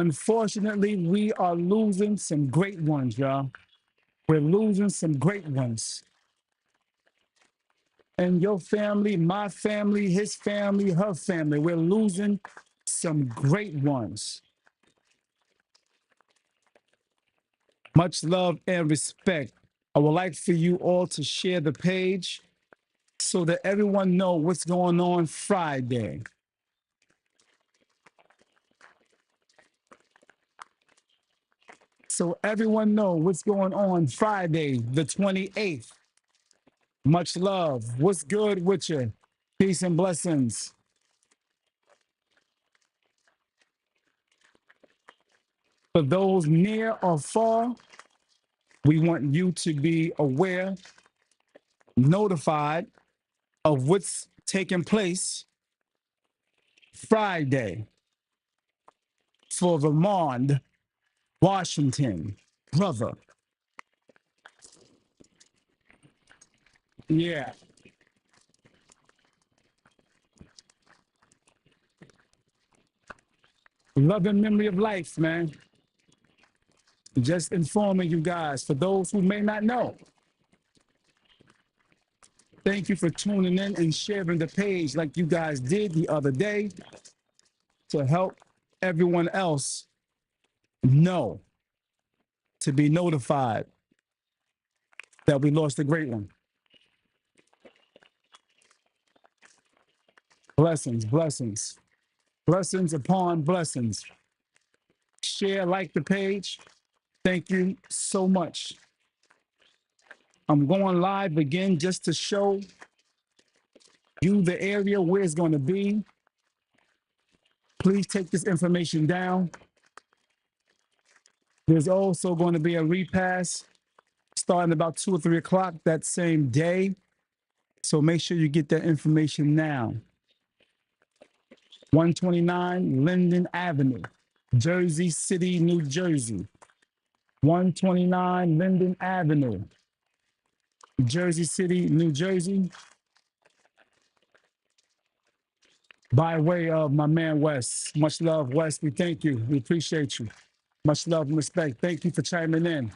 Unfortunately, we are losing some great ones, y'all. We're losing some great ones. And your family, my family, his family, her family, we're losing some great ones. Much love and respect. I would like for you all to share the page so that everyone know what's going on Friday. So everyone know what's going on Friday, the 28th. Much love. What's good with you? Peace and blessings. For those near or far, we want you to be aware, notified of what's taking place Friday for Vermond, Washington. Brother. Yeah. Love and memory of life, man. Just informing you guys, for those who may not know, thank you for tuning in and sharing the page like you guys did the other day to help everyone else know, to be notified that we lost a great one. Blessings, blessings, blessings upon blessings. Share, like the page. Thank you so much. I'm going live again just to show you the area where it's going to be. Please take this information down. There's also going to be a repass starting about 2 or 3 o'clock that same day. So make sure you get that information now. 129 Linden Avenue, Jersey City, New Jersey. 129 Linden Avenue, Jersey City, New Jersey. By way of my man Wes. Much love, Wes. We thank you. We appreciate you. Much love and respect. Thank you for chiming in.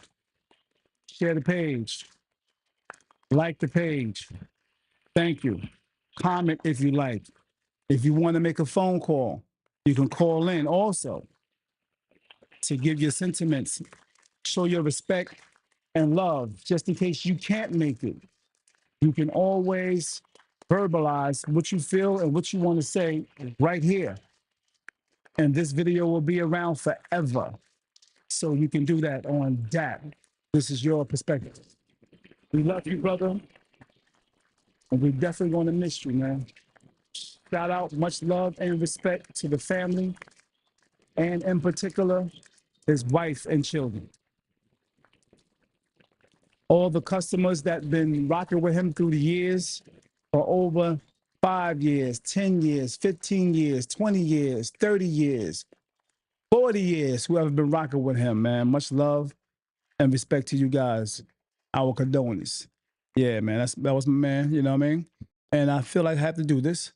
Share the page. Like the page. Thank you. Comment if you like. If you want to make a phone call, you can call in also to give your sentiments, show your respect and love, just in case you can't make it. You can always verbalize what you feel and what you want to say right here. And this video will be around forever. So you can do that on D.A.P. This is your perspective. We love you, brother. And we're definitely going to miss you, man. Shout out, much love and respect to the family, and in particular, his wife and children. All the customers that been rocking with him through the years for over 5 years, 10 years, 15 years, 20 years, 30 years, 40 years, whoever been rocking with him, man. Much love and respect to you guys. Our condolences. Yeah, man, that was my man, you know what I mean? And I feel like I have to do this.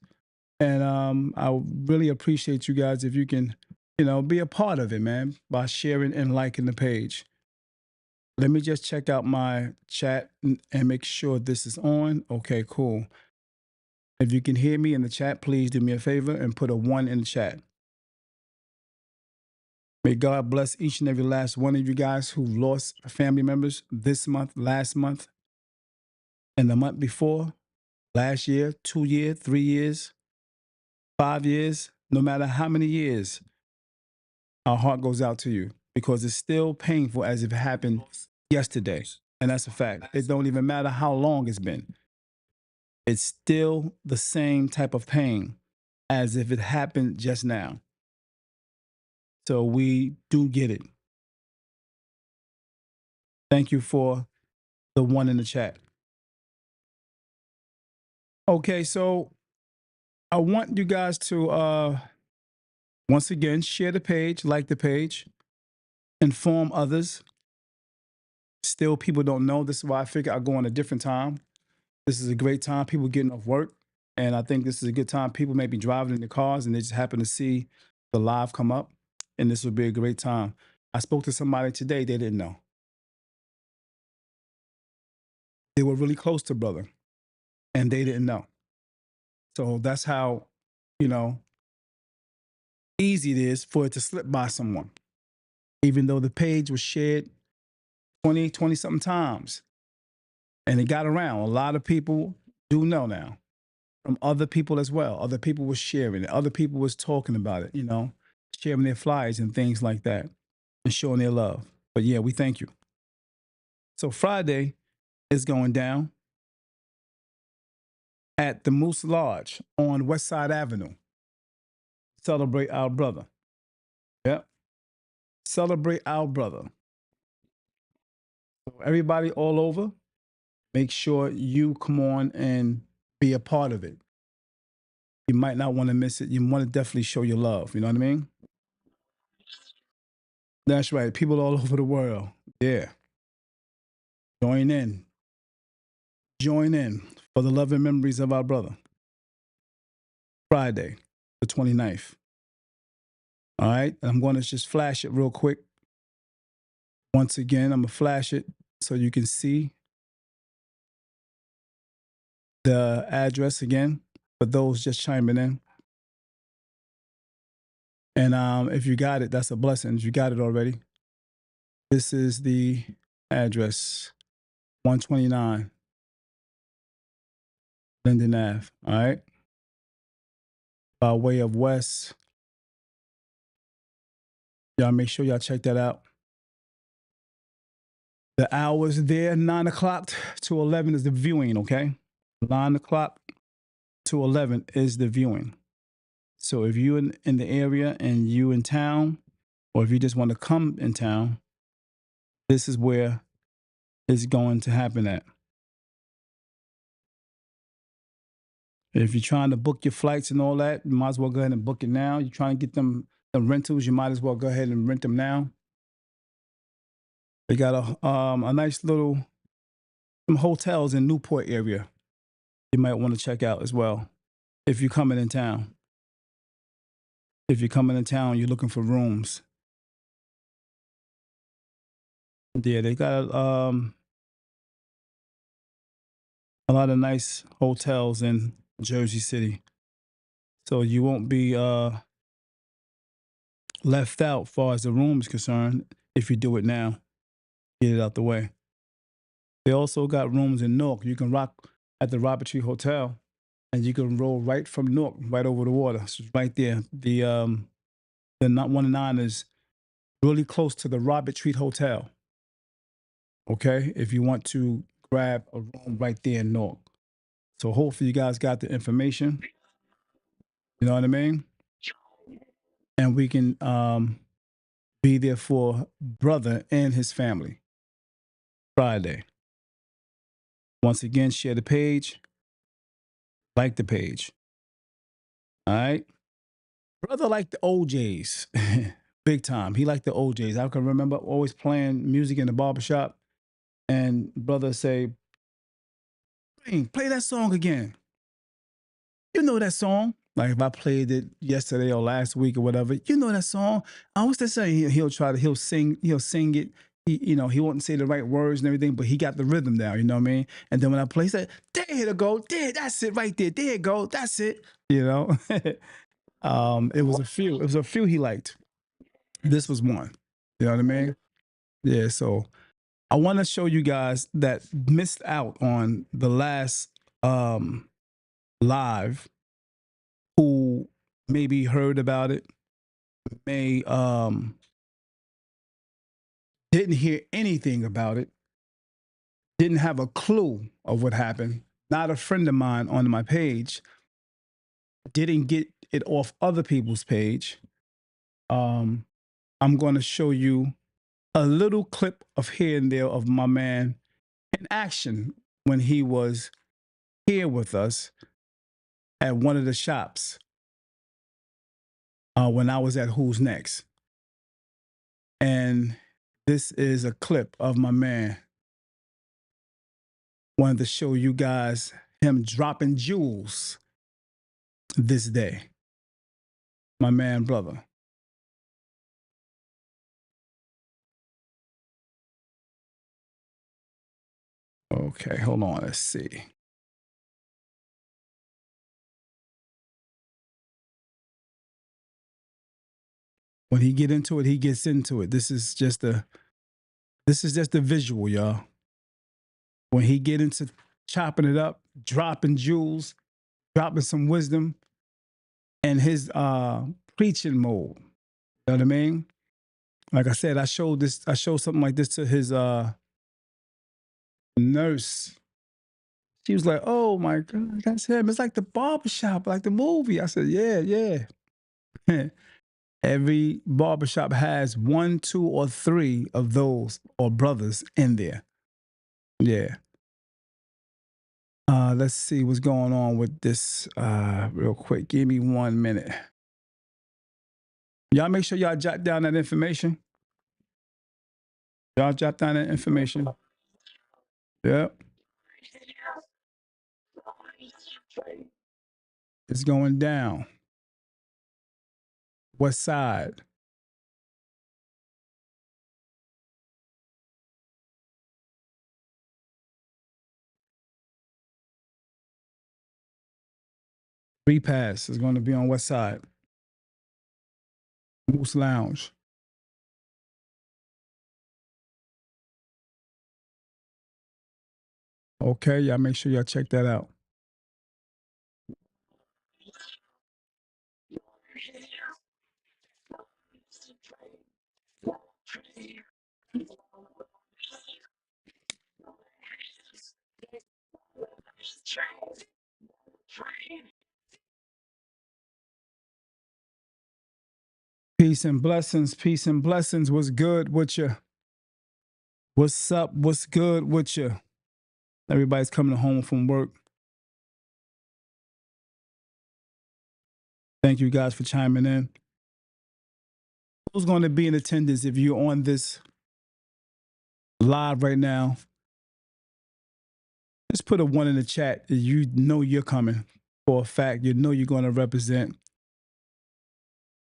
And I really appreciate you guys if you can, be a part of it, man, by sharing and liking the page. Let me just check out my chat and make sure this is on. Okay, cool. If you can hear me in the chat, please do me a favor and put a 1 in the chat. May God bless each and every last one of you guys who lost family members this month, last month, and the month before, last year, 2 years, 3 years, 5 years, no matter how many years, our heart goes out to you because it's still painful as if it happened yesterday. And that's a fact. It don't even matter how long it's been. It's still the same type of pain as if it happened just now. So we do get it. Thank you for the 1 in the chat. Okay, so I want you guys to once again share the page, like the page, inform others. Still, people don't know. This is why I figure I'll go on a different time. This is a great time. People getting off work. And I think this is a good time. People may be driving in their cars and they just happen to see the live come up. and this would be a great time. I spoke to somebody today, they didn't know. They were really close to brother, and they didn't know. So that's how, you know, easy it is for it to slip by someone. Even though the page was shared 20 something times and it got around. A lot of people do know now from other people as well. Other people were sharing it. Other people was talking about it, sharing their flyers and things like that and showing their love. But yeah, we thank you. So Friday is going down at the Moose Lodge on West Side Avenue. Celebrate our brother. Yep. Celebrate our brother. So everybody all over, make sure you come on and be a part of it. You might not want to miss it. You want to definitely show your love. You know what I mean? That's right. People all over the world. Yeah. Join in. Join in for the love and memories of our brother. Friday, the 29th. All right. And I'm going to just flash it real quick. Once again, I'm going to flash it so you can see the address again for those just chiming in. And if you got it, that's a blessing. If you got it already, this is the address 129 Linden Ave. All right. By way of West. Y'all make sure y'all check that out. The hours there, 9 o'clock to 11 is the viewing, okay? 9 o'clock to 11 is the viewing. So if you in the area and you in town, or if you just want to come in town, this is where it's going to happen at. If you're trying to book your flights and all that, you might as well go ahead and book it now. You're trying to get them rentals, you might as well go ahead and rent them now. They got a nice little some hotels in Newport area you might want to check out as well if you're coming in town. If you're coming in town, you're looking for rooms. Yeah, they got a lot of nice hotels in Jersey City. So you won't be left out as far as the room is concerned if you do it now. Get it out the way. They also got rooms in Newark. You can rock at the Robert Tree Hotel and you can roll right from Newark, right over the water. So it's right there. The 109 is really close to the Robert Tree Hotel. Okay, if you want to grab a room right there in Newark. So hopefully you guys got the information. You know what I mean? And we can be there for brother and his family Friday. Once again, share the page, like the page. All right. Brother liked the OJs. Big time. He liked the OJs. I can remember always playing music in the barbershop and brother say, play that song again. You know that song. Like if I played it yesterday or last week or whatever, you know that song. What's that saying? He'll sing it. He won't say the right words and everything, but he got the rhythm down, you know what I mean? And then when I play, he said, there it go, that's it right there. There it go, that's it. It was a few. It was a few he liked. This was one. You know what I mean? Yeah, so I want to show you guys that missed out on the last live who maybe heard about it, may didn't hear anything about it, didn't have a clue of what happened. Not a friend of mine on my page, didn't get it off other people's page. I'm going to show you a little clip of here and there of my man in action when he was here with us at one of the shops when I was at Who's Next. And this is a clip of my man. Wanted to show you guys him dropping jewels this day. My man, brother. Okay, hold on. Let's see. When he get into it, he gets into it. This is just a visual, y'all. When he get into chopping it up, dropping jewels, dropping some wisdom, and his preaching mode. You know what I mean? Like I said, I showed something like this to his nurse. She was like, "Oh my God, that's him. It's like the barbershop, like the movie." I said, "Yeah, yeah." Every barbershop has one, two, or three of those or brothers in there. Yeah. Let's see what's going on with this real quick. Give me 1 minute. Y'all make sure y'all jot down that information. Y'all jot down that information. Yep. It's going down. West side. Repass is going to be on west side. Moose Lounge. Okay, y'all make sure y'all check that out. Peace and blessings. Peace and blessings. What's good with you? What's up? What's good with you? Everybody's coming home from work. Thank you guys for chiming in. Who's going to be in attendance if you're on this live right now? Just put a one in the chat. You know you're coming for a fact. You know you're going to represent.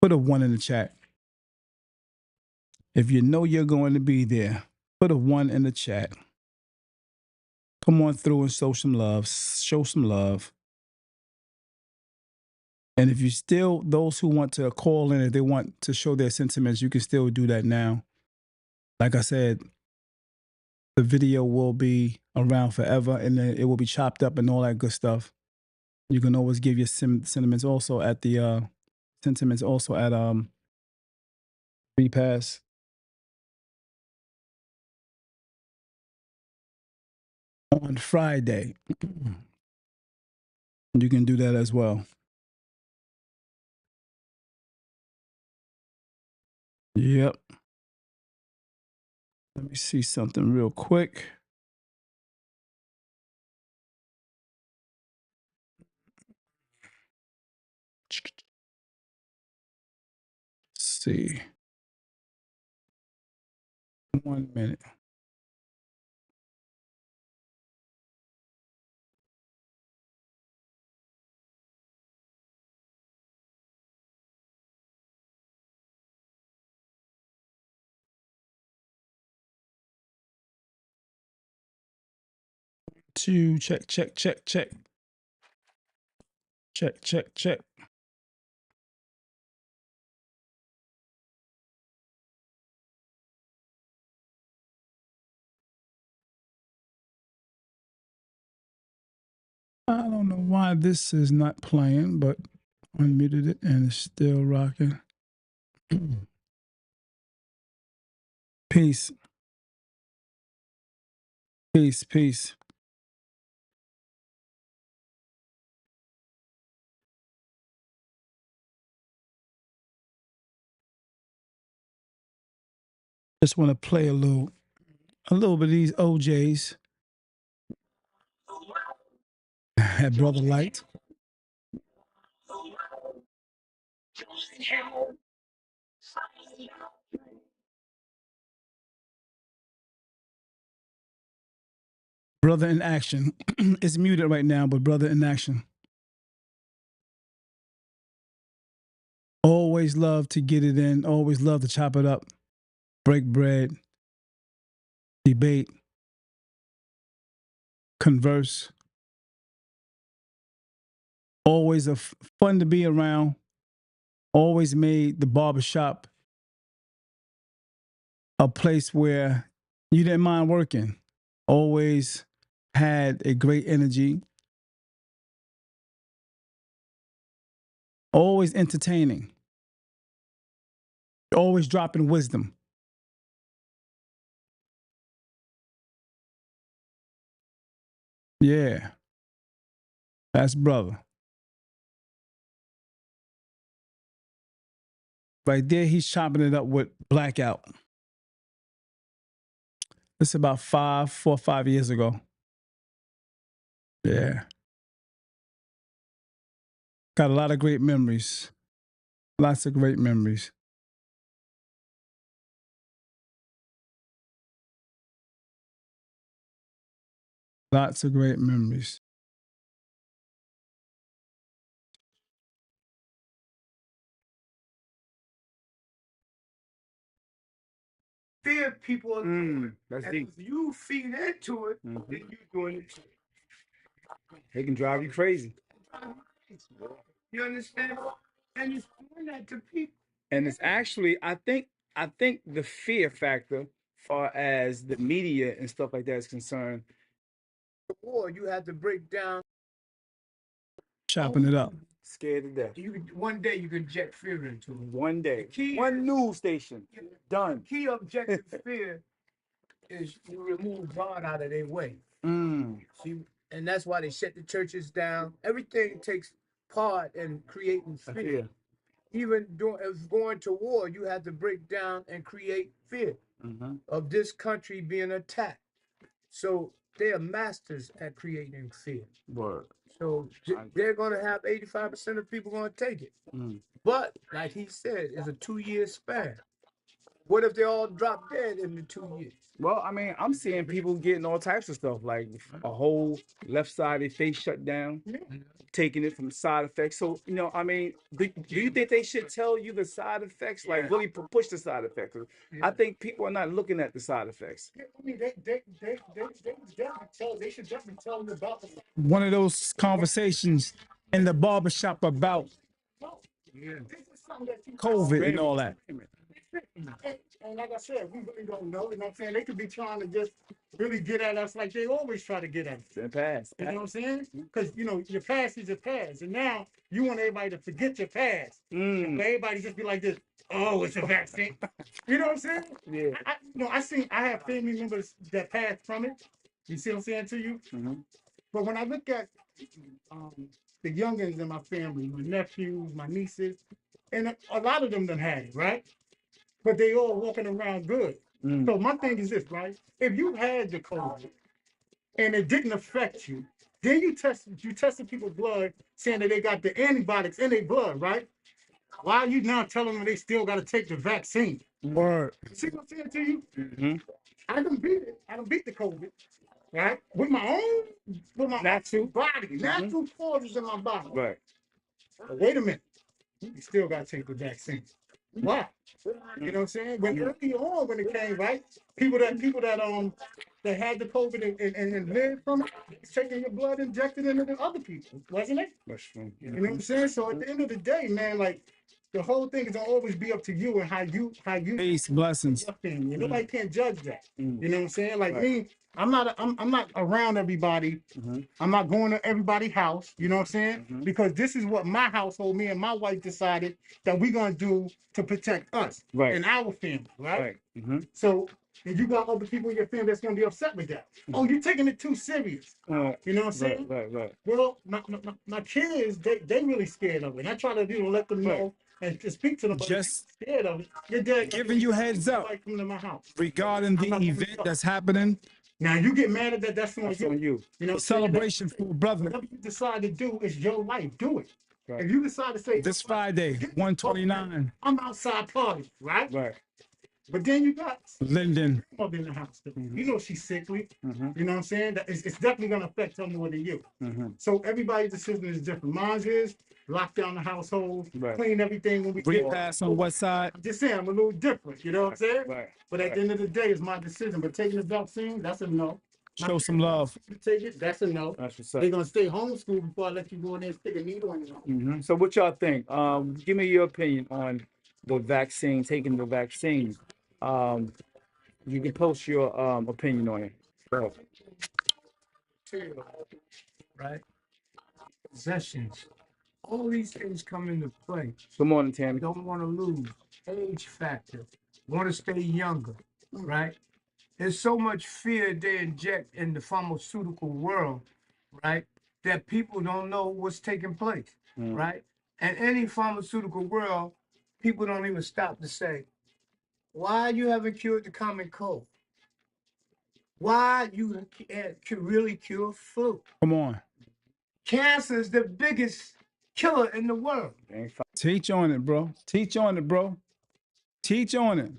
Put a one in the chat. If you know you're going to be there, put a one in the chat. Come on through and show some love. Show some love. And if you still, those who want to call in, if they want to show their sentiments, you can still do that now. Like I said, the video will be around forever and then it will be chopped up and all that good stuff. You can always give your sentiments also at the repass. On Friday. You can do that as well. Yep. Let me see something real quick. Let's see. 1 minute. Two, check, check, check, check. Check, check, check. I don't know why this is not playing, but unmuted it and it's still rocking. Peace. Peace, peace. Just want to play a little bit of these OJs. Had Brother Light. Brother in Action. It's muted right now, but Brother in Action. Always love to get it in. Always love to chop it up. Break bread. Debate. converse. Always fun to be around. Always made the barbershop a place where you didn't mind working. Always had a great energy. Always entertaining. Always dropping wisdom. Yeah, that's brother. Right there, he's chopping it up with Blackout. It's about 4 or 5 years ago. Yeah. Got a lot of great memories. Lots of great memories. Lots of great memories. Fear people. That's deep. If you feed into it, then you're doing it. They can drive you crazy. You understand? And it's doing that to people. And it's actually, I think the fear factor, far as the media and stuff like that is concerned, the war you had to break down. Chopping it up. Scared to death. One day you can inject fear into it. One day. One news station. Done. The key objective fear is you remove God out of their way. See, and that's why they shut the churches down. Everything takes part in creating fear. Even going to war, you had to break down and create fear of this country being attacked. So they are masters at creating fear. Word. So they're going to have 85% of people going to take it. But like he said, it's a 2-year span. What if they all drop dead in the 2 years? Well, I mean, I'm seeing people getting all types of stuff, like a whole left side of their face shut down, taking it from side effects. So, I mean, do you think they should tell you the side effects, like really push the side effects? I think people are not looking at the side effects. I mean, they should definitely tell them about the. One of those conversations in the barbershop about COVID and all that. And like I said, we really don't know. You know what I'm saying? They could be trying to just really get at us like they always try to get at us. The past. You know what I'm saying? Because, your past is your past. And now you want everybody to forget your past. But everybody just be like this, oh, it's a vaccine. You know what I'm saying? Yeah. I have family members that passed from it. You see what I'm saying to you? But when I look at the youngins in my family, my nephews, my nieces, and a lot of them done had it, right? But they all walking around good. So my thing is this, right? If you had the COVID and it didn't affect you, then you tested people's blood saying that they got the antibiotics in their blood, right? Why are you now telling them they still got to take the vaccine? Word. See what I'm saying to you? I done beat it. I done beat the COVID, right? With my natural body, natural causes in my body. Right. But wait a minute. You still got to take the vaccine. Why? You know what I'm saying? When early on, when it came, right? People that had the COVID and lived from it, it's taking your blood injected into the other people, wasn't it? That's true. You know what I'm saying? So at the end of the day, man, like the whole thing is gonna always be up to you and how you Peace, blessings. Nobody can't judge that. You know what I'm saying? Like me, I'm not around everybody. I'm not going to everybody's house. You know what I'm saying? Because this is what my household, me and my wife decided that we're gonna do to protect us and our family, right? So and you got other people in your family that's gonna be upset with that. Oh, you're taking it too serious. You know what I'm saying? Right. Well, my kids, they really scared of it. I try to let them know and to speak to them, but just scared of it. Your dad giving you heads up coming to my house regarding the event that's happening. Now you get mad at that. That's on you. You know, celebration for brother. Whatever you decide to do is your life. Do it. Right. If you decide to say this Friday, 129, I'm outside party, right? Right. But then you got Linden in the house. You know she's sickly. You know what I'm saying? It's definitely gonna affect her more than you. So everybody's decision is different. Mine is lock down the household, clean everything when we get pass on what side. I'm just saying I'm a little different. You know what I'm saying? Right. But at the end of the day, it's my decision. But taking the vaccine, that's a no. Show some love. You take it, that's a no. That's what's up. They're gonna stay homeschooled before I let you go in there and stick a needle in you. So what y'all think? Give me your opinion on the vaccine, taking the vaccine. You can post your opinion on it. So, right? Possessions. All these things come into play. Good morning, Tammy. Don't want to lose. Age factor. Want to stay younger, right? There's so much fear they inject in the pharmaceutical world, right? That people don't know what's taking place, right? And any pharmaceutical world, people don't even stop to say, why you haven't cured the common cold? Why you can't really cure flu? Come on. Cancer is the biggest killer in the world. Teach on it, bro. Teach on it, bro. Teach on it.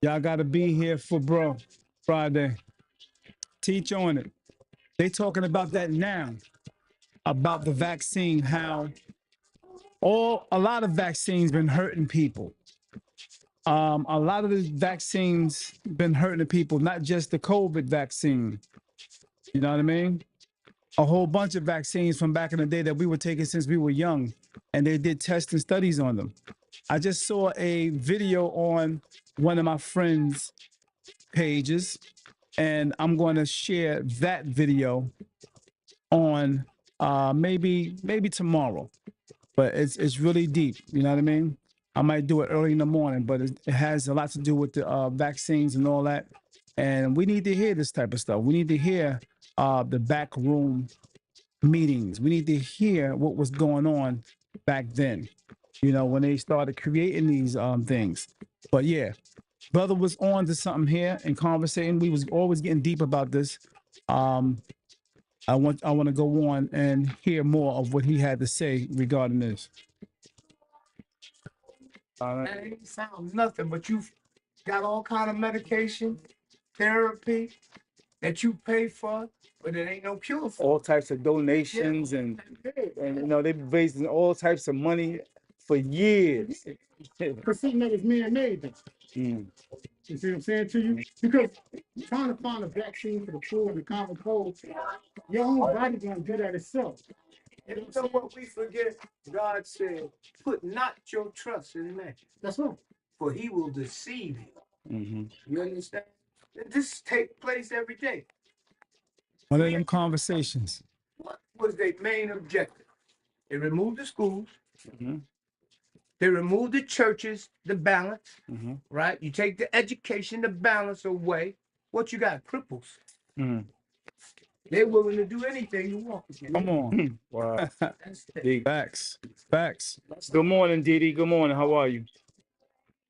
Y'all got to be here for bro Friday. Teach on it. They talking about that now, about the vaccine, how a lot of vaccines been hurting people. A lot of the vaccines been hurting the people, not just the COVID vaccine. You know what I mean? A whole bunch of vaccines from back in the day that we were taking since we were young, and they did tests and studies on them. I just saw a video on one of my friends' pages, and I'm going to share that video on maybe tomorrow. But it's really deep. You know what I mean? I might do it early in the morning, but it has a lot to do with the vaccines and all that. And we need to hear this type of stuff. We need to hear the back room meetings. We need to hear what was going on back then, you know, when they started creating these things. But yeah, brother was on to something here and conversating. We was always getting deep about this. I want to go on and hear more of what he had to say regarding this. That ain't sound nothing, but you've got all kind of medication, therapy that you pay for, but it ain't no cure for. All types of donations and you know they've been raising all types of money for years. For something that was man-made. You see what I'm saying to you? Because trying to find a vaccine for the flu and the common cold, your own body gonna do that itself. And you know what we forget? God said, put not your trust in man. That's right. For he will deceive you. You understand? This takes place every day. One of them conversations. What was their main objective? They removed the schools. They removed the churches, the balance, right? You take the education, the balance away. What you got? Cripples. They're willing to do anything you want. Come on. Wow. Facts. Facts. Good morning, Didi. Good morning. How are you?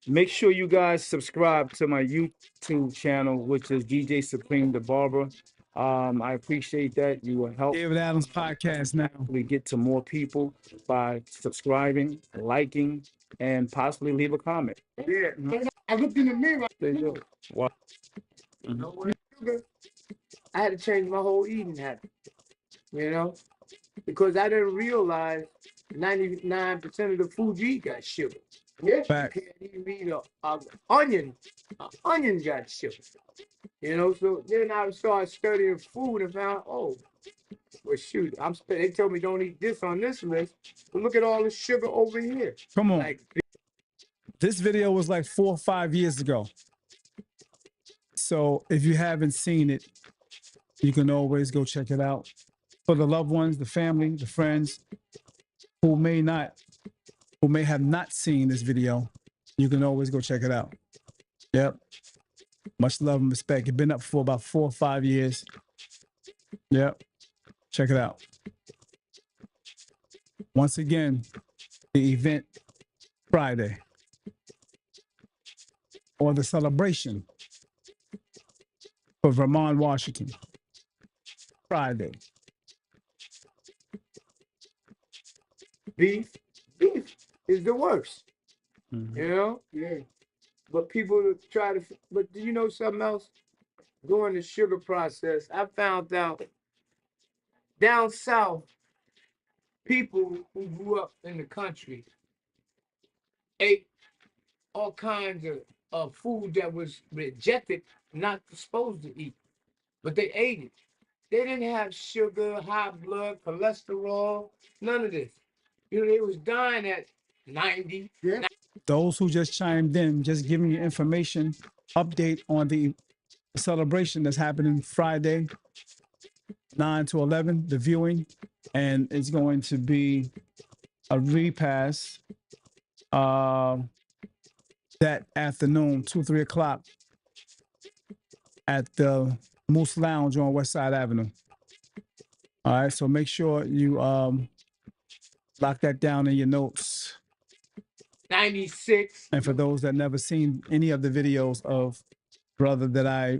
Make sure you guys subscribe to my YouTube channel, which is DJ Supreme the Barber. I appreciate that. You will help David Adams podcast now. we get to more people by subscribing, liking, and possibly leave a comment. Yeah. I looked in the mirror. There you go. Wow. You know what? I had to change my whole eating habit, you know, because I didn't realize 99% of the food you eat got sugar. Yeah, Fact. you can't even eat an onion. An onion got sugar. You know, so then I started studying food and found, oh, well, shoot, they told me don't eat this on this list, but look at all the sugar over here. Come on. Like, This video was like 4 or 5 years ago. So if you haven't seen it, you can always go check it out. For the loved ones, the family, the friends who may have not seen this video, you can always go check it out. Yep. Much love and respect. It's been up for about 4 or 5 years. Yep. Check it out. Once again, the event Friday, or the celebration for Vermond, Washington. Friday. beef is the worst. You know? Yeah. But people try to, but do you know something else? During the sugar process, I found out down south, people who grew up in the country ate all kinds of food that was rejected, not supposed to eat. but they ate it. They didn't have sugar, high blood, cholesterol, none of this. You know, they was dying at 90. Yeah. Those who just chimed in, just giving you information, update on the celebration that's happening Friday, 9 to 11, the viewing, and it's going to be a repass uh, that afternoon, 2, 3 o'clock at the Moose Lounge on West Side Avenue. All right, so make sure you lock that down in your notes. 96. And for those that never seen any of the videos of Brother that I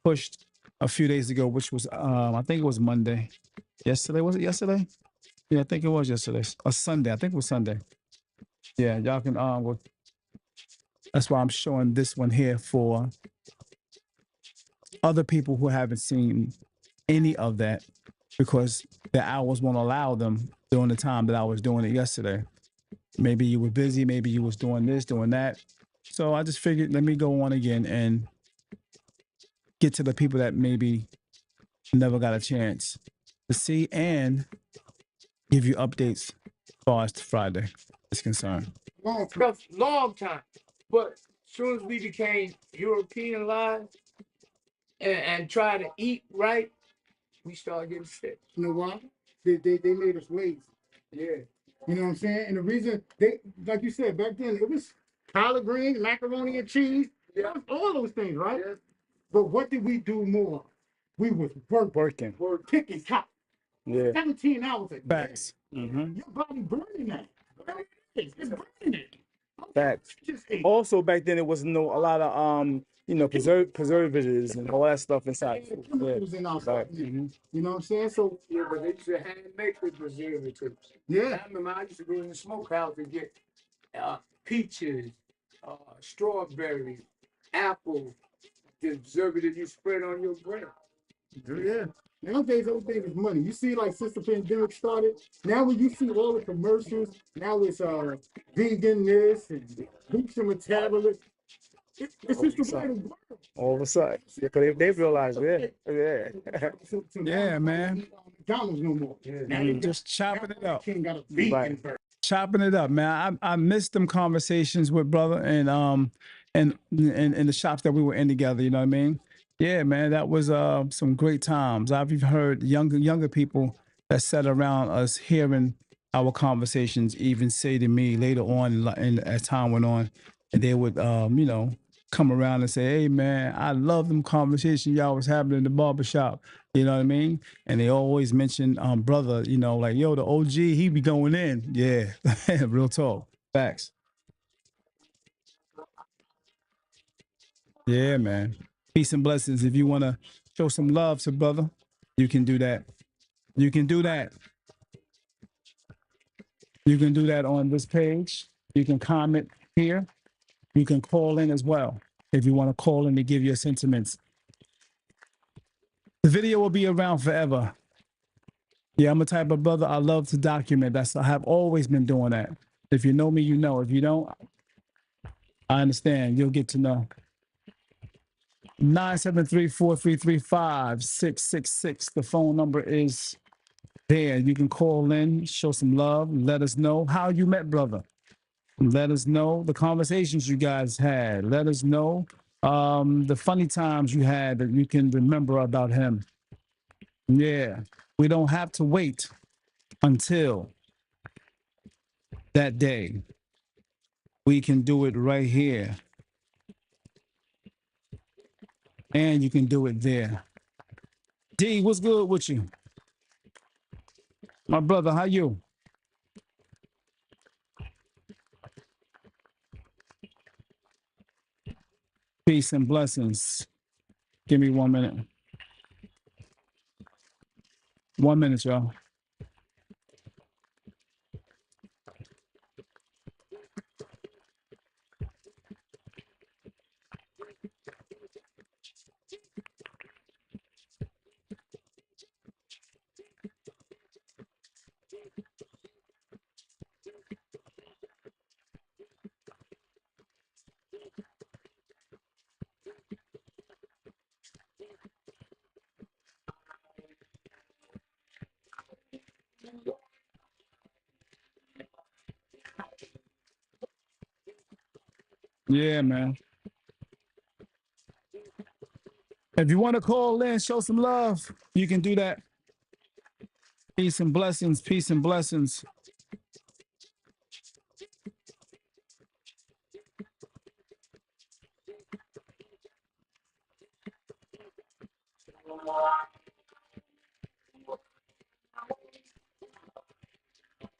pushed a few days ago, which was I think it was Monday. Yesterday, was it yesterday? Yeah, I think it was yesterday. Or Sunday. I think it was Sunday. Yeah, y'all can well, that's why I'm showing this one here for other people who haven't seen any of that, because the hours won't allow them during the time that I was doing it yesterday. Maybe you were busy, maybe you was doing this, doing that. So I just figured, let me go on again and get to the people that maybe never got a chance to see and give you updates as far as Friday is concerned. Long time. But as soon as we became Europeanized and try to eat right, we started getting sick. You know why? They made us lazy. Yeah. You know what I'm saying? And the reason they, like you said, back then it was collard greens, macaroni and cheese, yeah, all those things, right? Yeah. But what did we do more? We was Working. kicking top. Yeah. 17 hours a day. Facts. Your body burning that. It's burning it. Facts. Also, back then it was a lot of preservatives and all that stuff inside. Chemicals in our stuff. You know what I'm saying? So yeah, but they used to hand make the preservatives. Yeah. I remember I used to go in the smokehouse and get peaches, strawberries, apples, the preservative you spread on your bread. Yeah. Nowadays, everything is money. You see, like since the pandemic started, now when you see all the commercials, now it's vegan this and boost your metabolism. It's just the way the world. All of a sudden, yeah, because they realize, yeah. Yeah, man. McDonald's no more. Yeah. Just chopping it up. King got a vegan burger. Chopping it up, man. I missed them conversations with brother and in the shops that we were in together. You know what I mean? Yeah, man. That was some great times. I've even heard younger people that sat around us hearing our conversations even say to me later on, as time went on, and they would come around and say, "Hey, man, I love them conversations y'all was having in the barbershop." You know what I mean? And they always mention brother, like, yo, the OG, he be going in. Yeah. Real talk. Facts. Yeah, man. Peace and blessings. If you want to show some love to brother, you can do that. You can do that. You can do that on this page. You can comment here. You can call in as well if you want to call in to give your sentiments. The video will be around forever. Yeah, I'm a type of brother. I love to document. I have always been doing that. If you know me, you know. If you don't, I understand. You'll get to know. 973-433-5666. The phone number is there. You can call in, show some love, let us know how you met brother. Let us know the conversations you guys had. Let us know the funny times you had that you can remember about him. Yeah, we don't have to wait until that day. We can do it right here. And you can do it there. D, what's good with you? My brother, how you? Peace and blessings. Give me 1 minute. 1 minute, y'all. Yeah, man. If you want to call in, show some love, you can do that. Peace and blessings. Peace and blessings.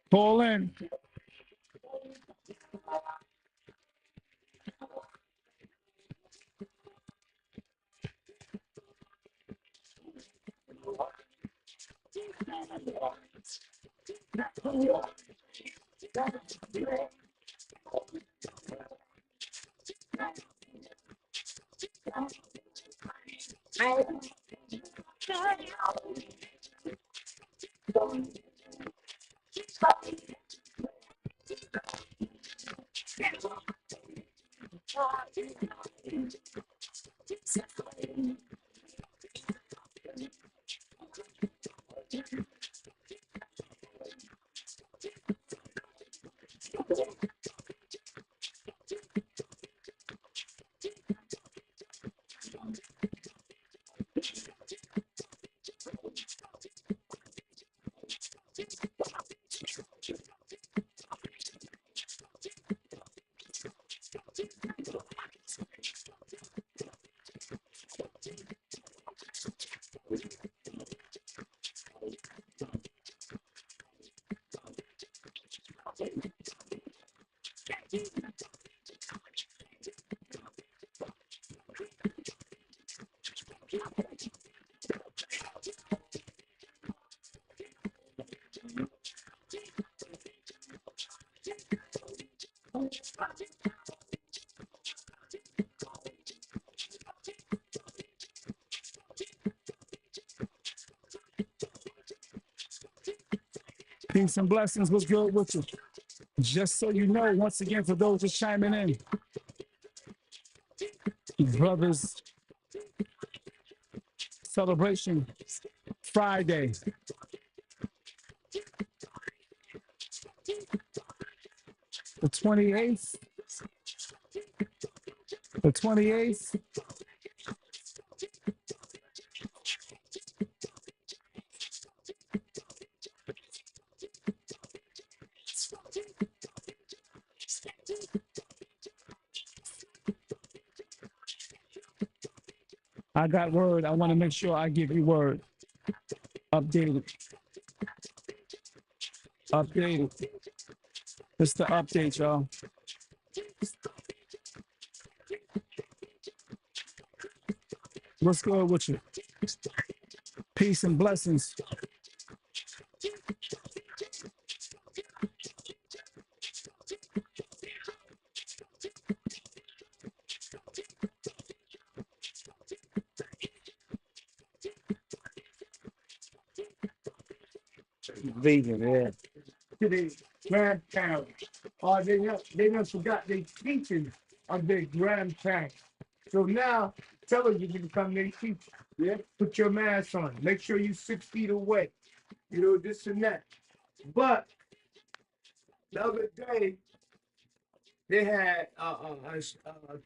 Call in. Peace and blessings. What's good with you? Just so you know, once again, for those just chiming in, brothers celebration Friday, the 28th. The 28th. I got word. I want to make sure I give you word. Updated. Updated. It's the update, y'all. What's good with you? Peace and blessings. Vegan, yeah. To the grandparents. Or they done forgot their teachings of their grandparents. So now television become their teacher. Yeah. Put your mask on. Make sure you 6 feet away. You know, this and that. But the other day, they had a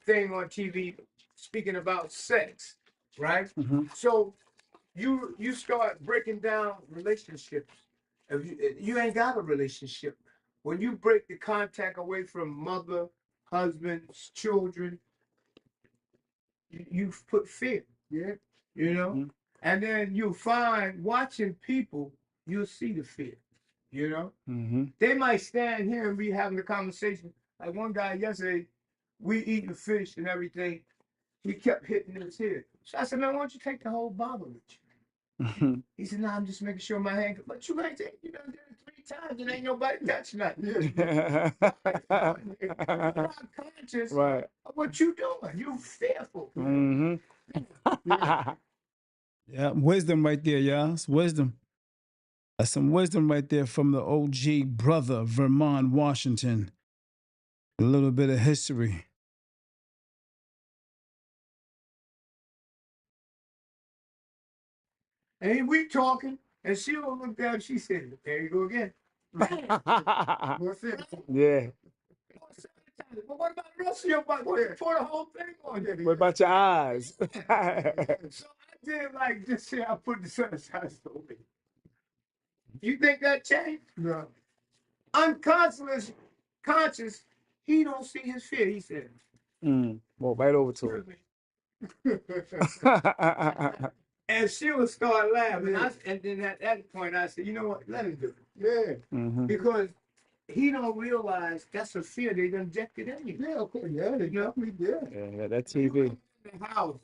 thing on TV speaking about sex, right? So you start breaking down relationships. If you ain't got a relationship, when you break the contact away from mother, husbands, children, you put fear. Yeah. You know, and then you'll find watching people, you'll see the fear. You know, they might stand here and be having a conversation. Like one guy yesterday, we eating fish and everything. He kept hitting his head. So I said, man, why don't you take the whole bottle with you? He said, no, I'm just making sure my hand. But you ain't you done did it 3 times and ain't nobody touching nothing. You're not conscious right. of what you doing. You fearful. Yeah. Yeah, wisdom right there, y'all. It's wisdom. That's some wisdom right there from the OG brother, Vermond, Washington. A little bit of history. And we talking, and she will look down. She said, "There you go again." What's it? Yeah. But what about the rest of your body? Pour the whole thing on there. What about your eyes? So I did like this here. I put the sunshine away. You think that changed? No. Unconscious, conscious, he don't see his fear. He said. Well, right over to it. And she would start laughing. Yeah. And then at that point, I said, you know what? Let him do it. Yeah. Because he don't realize that's a fear they done injected in you. Yeah, okay. Yeah, they definitely did. Yeah, that TV. You come in the house,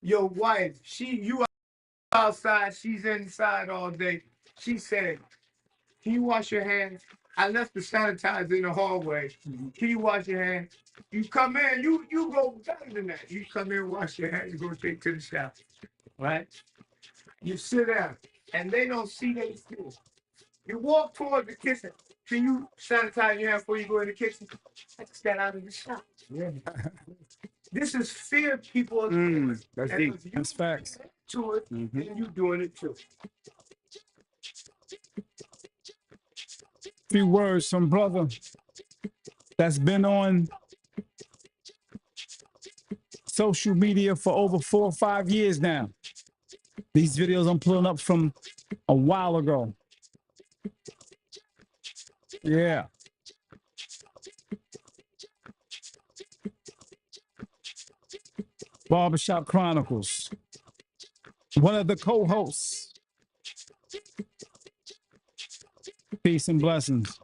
your wife, you outside, she's inside all day. She said, can you wash your hands? I left the sanitizer in the hallway. Can you wash your hands? You come in, you go better than that. You come in, wash your hands, you go straight to the shower. Right? You sit down, and they don't see they feel. You walk toward the kitchen. Can you sanitize your hands before you go in the kitchen? I just got out of the shop. Yeah. This is fear people are doing. That's deep. That's facts. To it, and you doing it too. Few words from brother that's been on social media for over 4 or 5 years now. These videos I'm pulling up from a while ago. Yeah. Barbershop Chronicles. One of the co-hosts. Peace and blessings.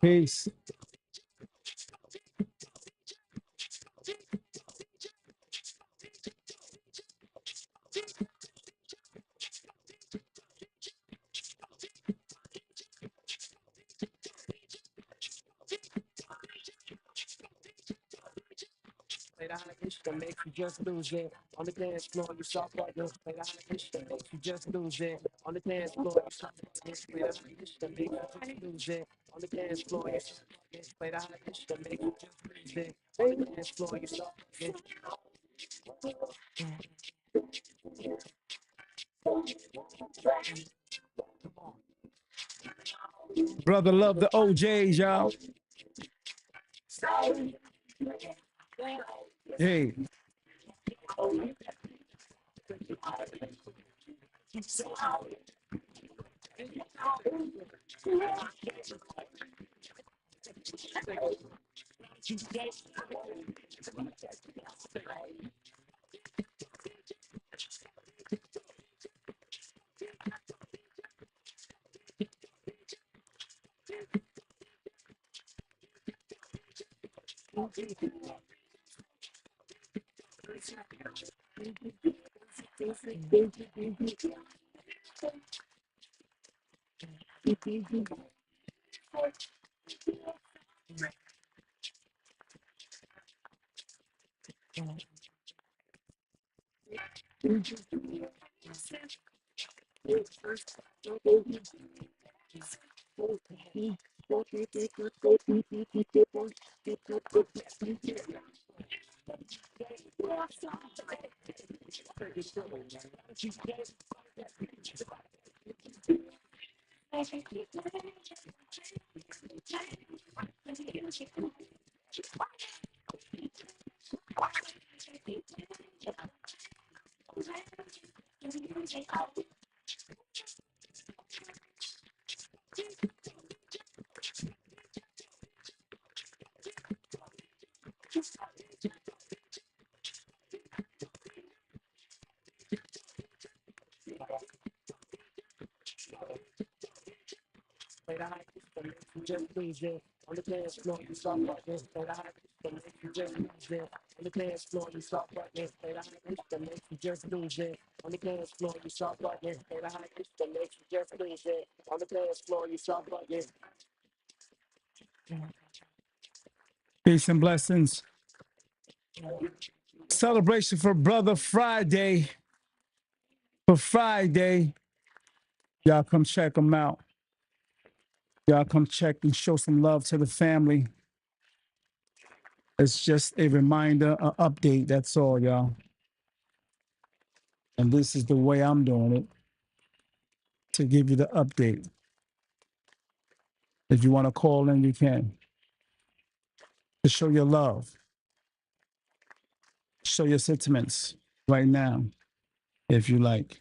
Peace. Play the high pitch that makes you just lose it. On the dance floor, you stop partner. Play the high pitch that makes you just lose it. On the dance floor, you stop partner. Play the high pitch that makes you just lose it. On the dance floor, you stop partner. Play the high pitch that makes you just lose it. On the dance floor, you stop partner. Brother love the OJs, y'all. Hey. Play the high pitch that makes you just lose it. On the dance floor, you stop partner. Play the high pitch that makes you just lose it. On the dance floor, you stop partner. Play the high pitch that makes you just lose it. On the dance floor, you stop partner. Play the high pitch that makes you just lose it. On the dance floor, you stop partner. Peace and blessings. Celebration for Brother Friday. For Friday. Y'all come check him out. Y'all come check and show some love to the family. It's just a reminder, an update. That's all, y'all. And this is the way I'm doing it to give you the update. If you want to call in, you can. To show your love, show your sentiments right now, if you like.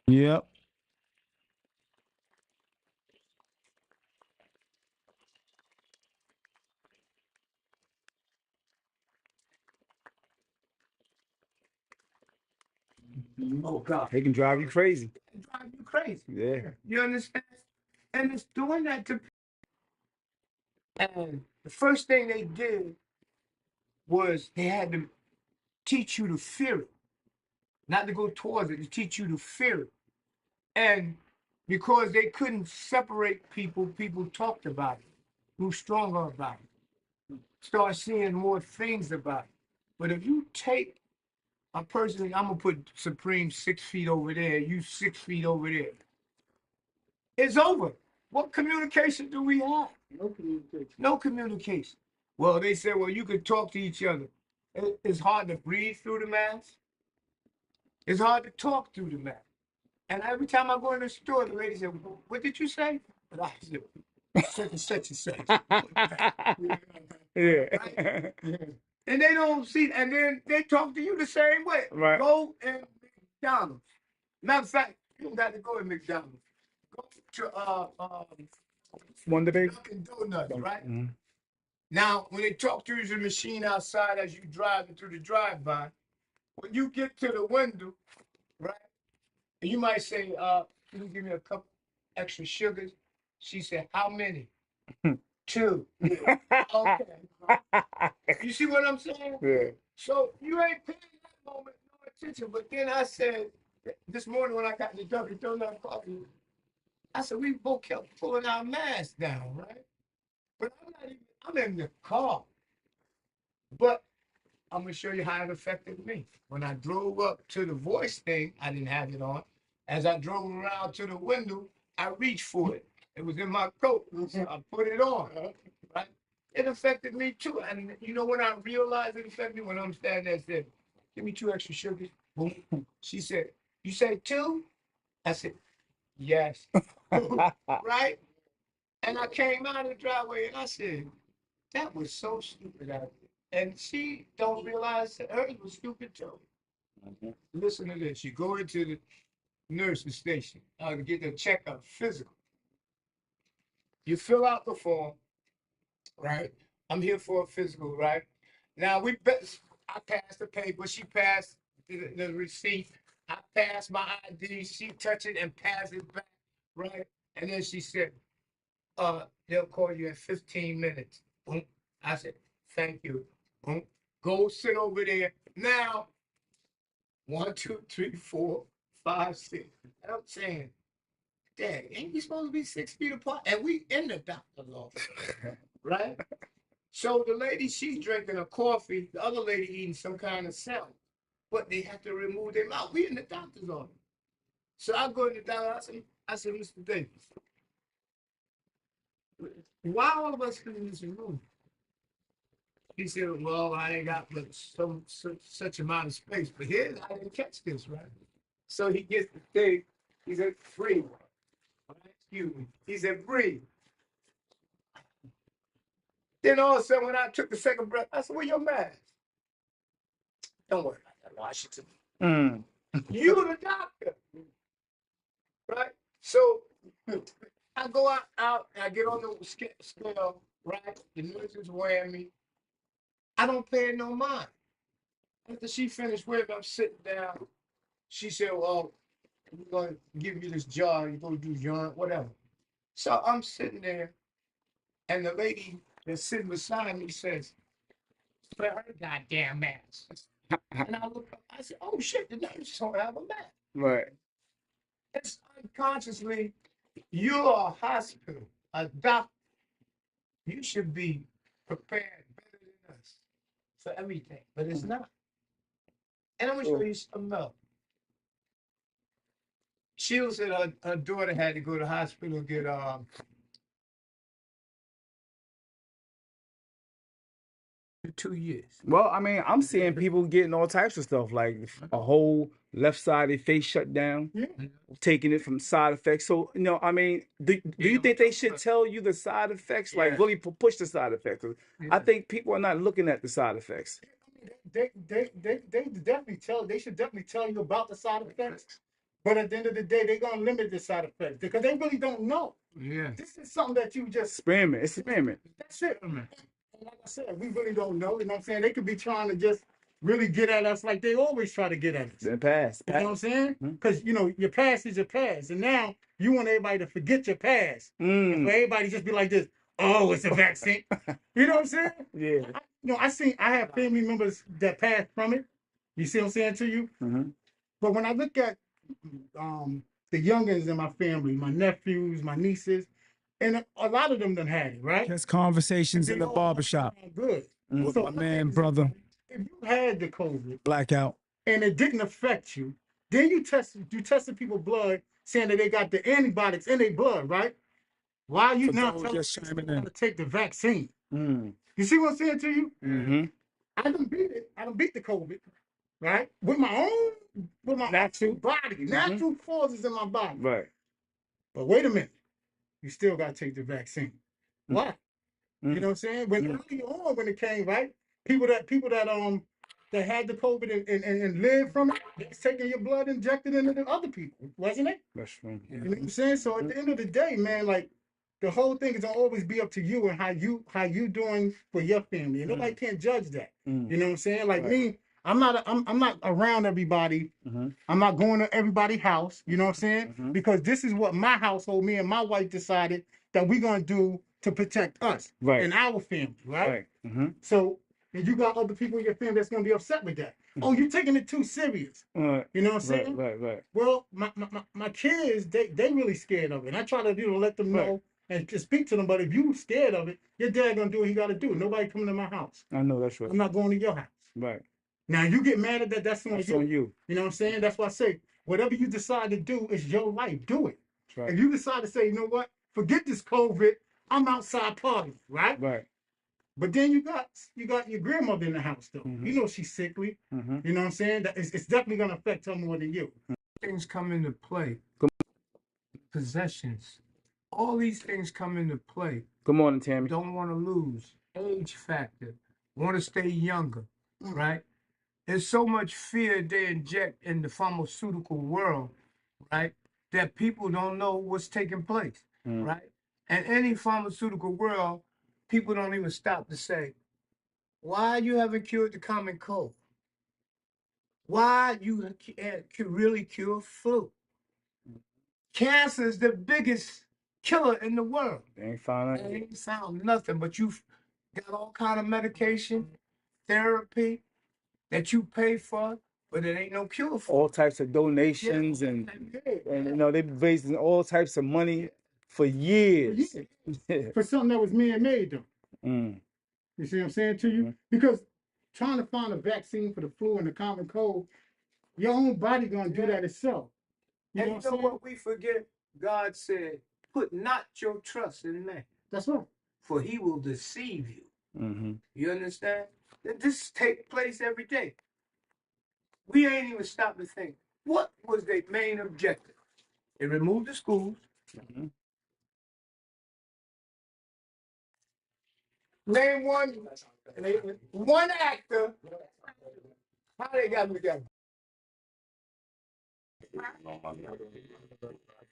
Yep. Oh God, they can drive you crazy. They drive you crazy. Yeah. You understand? And it's doing that to. And the first thing they did was they had to teach you to fear it, not to go towards it, to teach you to fear it. And because they couldn't separate people, people talked about it, grew stronger about it, start seeing more things about it. But if you take a person, I'm gonna put Supreme 6 feet over there, you 6 feet over there, it's over. What communication do we have? No communication. No communication. Well, they said, well, you could talk to each other. It's hard to breathe through the mask. It's hard to talk through the mask. And every time I go in the store, the lady said, what did you say? And I said, such and such and such. Yeah. Right? And they don't see, and then they talk to you the same way. Right. Go in McDonald's. Matter of fact, you don't got to go in McDonald's. Go to Wonder Bay. Dunkin' Donuts, right? Mm-hmm. Now, when they talk to you, there's a machine outside as you driving through the drive-by. When you get to the window, right? And you might say, can you give me a couple extra sugars? She said, how many? 2. Yeah. Okay. You see what I'm saying? Yeah. So you ain't paying that moment no attention. But then I said, this morning when I got the Dunkin' Donut coffee, I said, we both kept pulling our masks down, right? But I'm in the car. But I'm gonna show you how it affected me. When I drove up to the voice thing, I didn't have it on. As I drove around to the window, I reached for it. It was in my coat. So I put it on. Right? It affected me too. And you know when I realized it affected me? When I'm standing there and said, give me 2 extra sugars. Boom. She said, you say 2? I said, yes. Right? And I came out of the driveway and I said, that was so stupid out there. And she don't realize that hers was stupid too. Mm-hmm. Listen to this. You go into the nurse's station to get a checkup, physical. You fill out the form, right? I'm here for a physical, right? Now I passed the paper, she passed the receipt, I passed my ID, she touched it and passed it back, right? And then she said, they'll call you in 15 minutes. Boom. I said, thank you. Boom. Go sit over there. Now, 1, 2, 3, 4, 5, 6. And I'm saying, Dad, ain't we supposed to be 6 feet apart? And we in the doctor's office, right? So the lady, she's drinking a coffee. The other lady eating some kind of salad. But they have to remove their mouth. We in the doctor's office. So I go in the doctor. I said, Mr. Davis, why all of us in this room? He said, well, I ain't got but such amount of space. But here, I didn't catch this, right? So he gets the thing. He said, breathe. Excuse me. He said, breathe. Then all of a sudden, when I took the second breath, I said, where your mask? Don't worry about that, Washington. Mm. You the doctor. Right? So I go out and I get on the scale, right? The nurse is wearing me. I don't pay no mind. After she finished wearing me, I'm sitting down. She said, well, we're going to give you this jar. You're going to do urine, whatever. So I'm sitting there, and the lady that's sitting beside me says, wear her goddamn mask. And I look up, I said, oh shit, the nurse don't have a mask. Right. It's unconsciously, you're a hospital, a doctor. You should be prepared better than us for everything, but it's not. And I'm going to show you something else. Sheila said her daughter had to go to the hospital and get 2 years. Well, I mean, I'm seeing people getting all types of stuff, like a whole left side of their face shut down, taking it from side effects. So, I mean, do you think they should tell you the side effects, like really push the side effects? I think people are not looking at the side effects. They definitely they should definitely tell you about the side effects. But at the end of the day, they're gonna limit the side effects because they really don't know. Yeah. This is something that you just Experiment. It's experiment. That's it. And like I said, we really don't know. You know what I'm saying? They could be trying to just really get at us like they always try to get at us. Then pass. You know what I'm saying? Because your past is your past, and now you want everybody to forget your past. And for everybody to just be like this, oh, it's a vaccine. You know what I'm saying? Yeah. I have family members that passed from it. You see what I'm saying to you? But when I look at the youngins in my family, my nephews, my nieces, and a lot of them done had it, right? Just conversations in the barbershop. Good. With my man, brother. If you had the COVID Blackout. and it didn't affect you, then you tested people's blood saying that they got the antibiotics in their blood, right? Why are you now telling them to take the vaccine? You see what I'm saying to you? I done beat it. I done beat the COVID, right? With my natural body, natural causes in my body. Right. But wait a minute, you still got to take the vaccine. Why? You know what I'm saying? When early on, when it came, right? People that had the COVID and lived from it, it's taking your blood injected into the other people, wasn't it? That's true. You know what I'm saying? So at the end of the day, man, like the whole thing is gonna always be up to you and how you doing for your family. And nobody can't judge that. You know what I'm saying? Like me, I'm not around everybody. I'm not going to everybody's house. You know what I'm saying? Because this is what my household, me and my wife decided that we're gonna do to protect us and our family, right? So and you got other people in your family that's gonna be upset with that. Oh, you're taking it too serious. You know what I'm saying? Right. Well, my kids, they really scared of it. And I try to let them know and to speak to them. But if you scared of it, your dad gonna do what he gotta do. Nobody coming to my house. I know that's right. I'm not going to your house. Right. Now you get mad at that, that's on you. On you. You know what I'm saying? That's why I say whatever you decide to do is your life. Do it. Right. If you decide to say, you know what, forget this COVID, I'm outside partying, right? Right. But then you got your grandmother in the house though. You know she's sickly. You know what I'm saying? That it's definitely gonna affect her more than you. Things come into play. Possessions. All these things come into play. Good morning, Tammy. Don't want to lose. Age factor. Want to stay younger, right? There's so much fear they inject in the pharmaceutical world, right? That people don't know what's taking place, right? And any pharmaceutical world, people don't even stop to say, why you haven't cured the common cold? Why you can't really cure flu? Cancer is the biggest killer in the world. They ain't found They ain't found nothing, but you've got all kind of medication, therapy that you pay for, but it ain't no cure for. All types of donations and they've raising all types of money for years. For something that was man-made though. You see what I'm saying to you? Because trying to find a vaccine for the flu and the common cold, your own body gonna do that itself. You know what we forget? God said, put not your trust in man. That's right. For he will deceive you. You understand? This takes place every day. We ain't even stopped to think, what was their main objective? They removed the schools. Name one actor. How they got them together?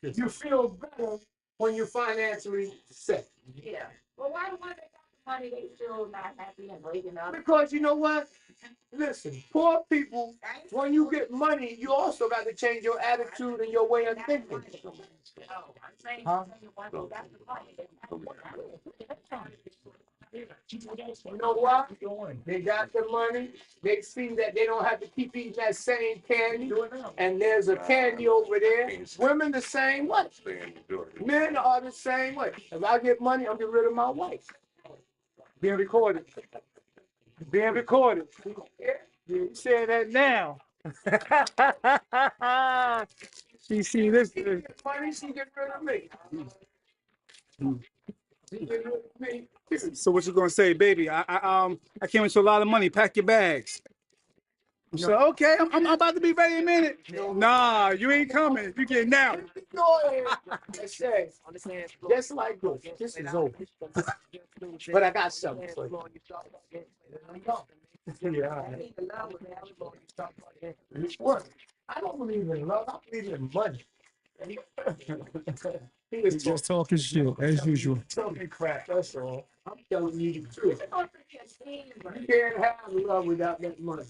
You feel better when you're financially set. Yeah. Well, why when they got the money, they still not happy and waking up? Because you know what? Listen, poor people, when you get money, you also got to change your attitude and your way of thinking. No, I'm saying Huh? when they got the money, You know what? They got the money. They see that they don't have to keep eating that same candy. And there's a candy over there. Women the same way. Men are the same way. If I get money, I'm getting rid of my wife. Being recorded. Being recorded. Yeah, you saying that now. She see this. She get money, she get rid of me. She get rid of me. So what you gonna say, baby? I came with you a lot of money. Pack your bags. So okay, I'm about to be ready in a minute. Nah, you ain't coming. You getting out. Go ahead and say, just like this. This is over. But I got something for you. Yeah. What? I don't believe in love. I believe in money. He was Just talking shit as usual. talking crap. That's all. I'm telling you the truth. You can't have love without that money.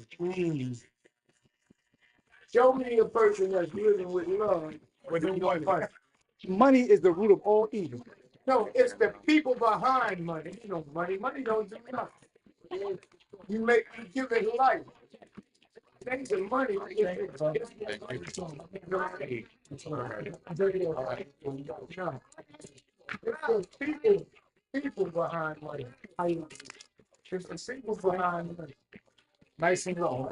Show me a person that's living with love with no money. Money is the root of all evil. No, it's the people behind money. You know, money don't do nothing. You give it life. Things of money. It's the people behind money. It's the people behind money. Nice and long.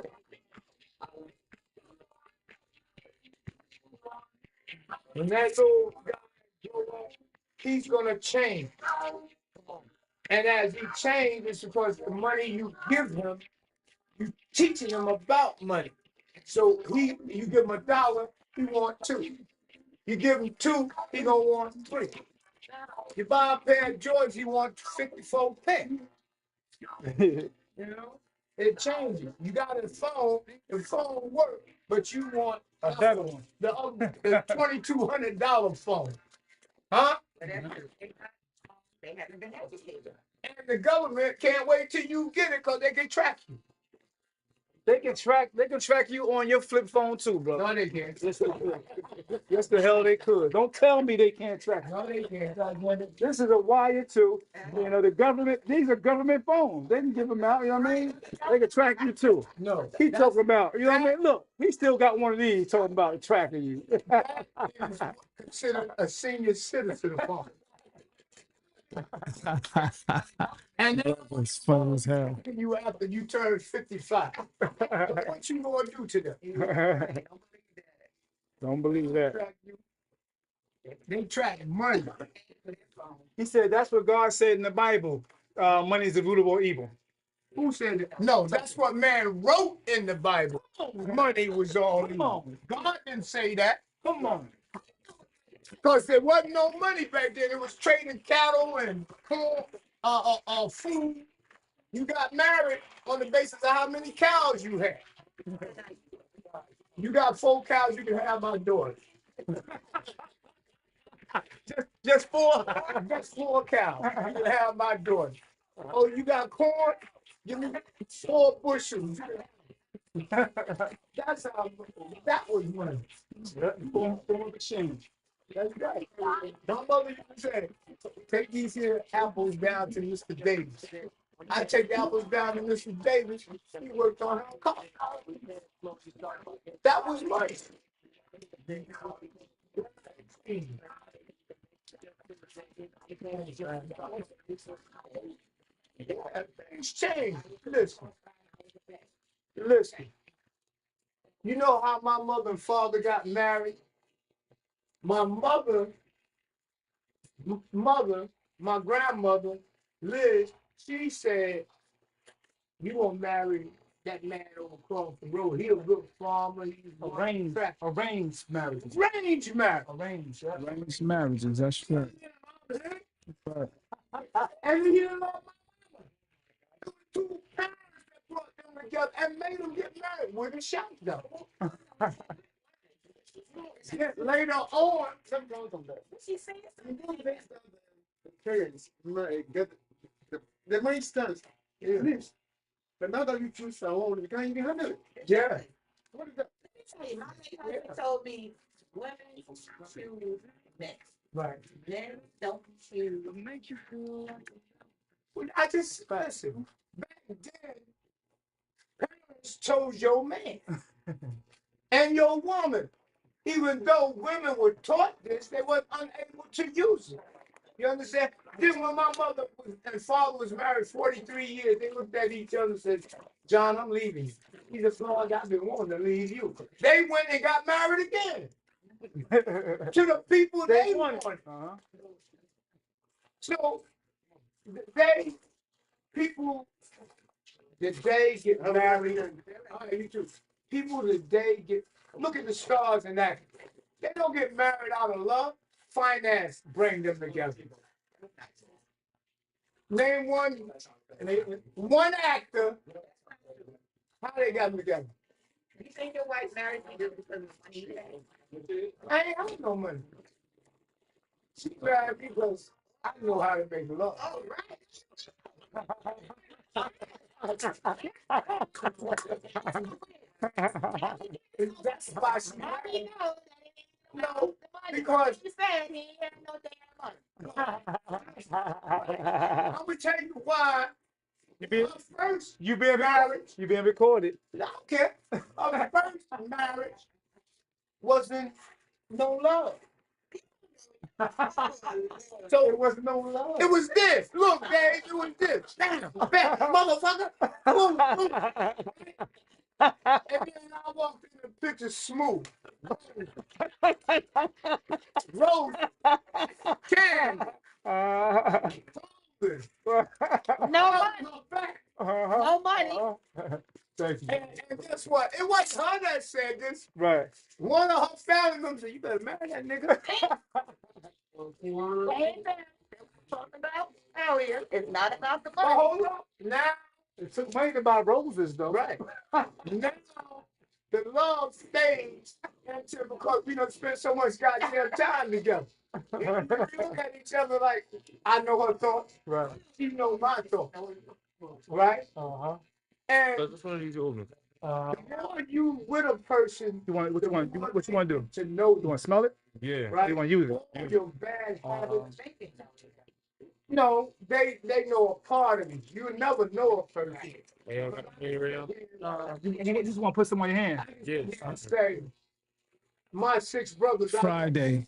When that old guy grow up, he's gonna change. And as he changes, it's because the money you give him, you teaching him about money. So you give him $1, he want 2. You give him 2, he gonna want 3. You buy a pair of Jordans, he wants 54 pairs. You know, it changes. You got a phone, the phone works, but you want A better one. the $2,200 phone, huh? They haven't been educated. And the government can't wait till you get it because they can track you. They can track you on your flip phone too, bro. No, they can't. Yes, the hell they could. Don't tell me they can't track you. No, they can't. This is a wire too. You know, the government, these are government phones. They can give them out, you know what I mean? They can track you too. No. He talking about, you know what I mean? Look, he still got one of these talking about tracking you. That is considered a senior citizen phone. And then It's fun as hell. you after you turn 55. What you gonna do to them? Don't believe that. They track money. He said that's what God said in the Bible. Money is the root of all evil. Who said it? No, that's what man wrote in the Bible. Money was all evil. God didn't say that. Come on. Because there wasn't no money back then. It was trading cattle and corn, food. You got married on the basis of how many cows you had. You got 4 cows, you can have my daughter. Just 4? Just 4 cows. You can have my daughter. Oh, you got corn? Give me 4 bushels. That's how that was money. Form of exchange. That's right. My mother used to say, take these here apples down to Mr. Davis. I take the apples down to Mr. Davis. He worked on her car. That was money. Things change. Listen. You know how my mother and father got married? My mother, my grandmother, Liz, she said, you gonna marry that man over across the road. He a good farmer. He's Arranged marriages. Arranged marriage. Arranged, yeah. Arranged marriages, that's right. And you know, two parents that brought them together and made them get married with a shot though. Later on, She said Parents, get the money stands is this. But now that you choose your own, you can't even handle it. yeah. What is that? my husband told me women choose next. Right. Men don't choose. Make you feel like Well, I just listen. Back then, parents chose your man and your woman. Even though women were taught this, they were unable to use it. You understand? Then when my mother and father was married 43 years, they looked at each other and said, John, I'm leaving you. He said, Lord, I've been wanting to leave you. They went and got married again. to the people they want. So they people today get married. You too. People today get look at the stars and that. They don't get married out of love. Finance bring them together. Name one actor. How they got them together? You think your wife married me just because of money? I ain't have no money. She married me because I know how to make love. Oh, That's why she right. married. No, Because you said he had no damn money. I'm gonna tell you why. You being married. You being recorded. I don't care. Our first marriage wasn't no love. So it was no love. It was this. Look, Dave, it was this. Damn, fat motherfucker. Boom, boom. And then I walked in the picture smooth. Rose. Can. No money. No money. Thank you. And guess what? It wasn't her that said this. Right. One of her family members said, "You better marry that nigga." Talking about earlier, it's not about the But money. hold up. Now, It took money to buy roses, though. right. Now, the love stays until because we done spent so much goddamn time together. We look at each other like, I know her thoughts. Right. She knows my thoughts. Right? And That's one of these old ones. the more you with a person, What you want to do? to know You want to smell it? Yeah. Right? You want to use All it? your bad habits. No, they know a part of you. You never know a person. You just want to put some on your hand. I say, my six brothers. Friday.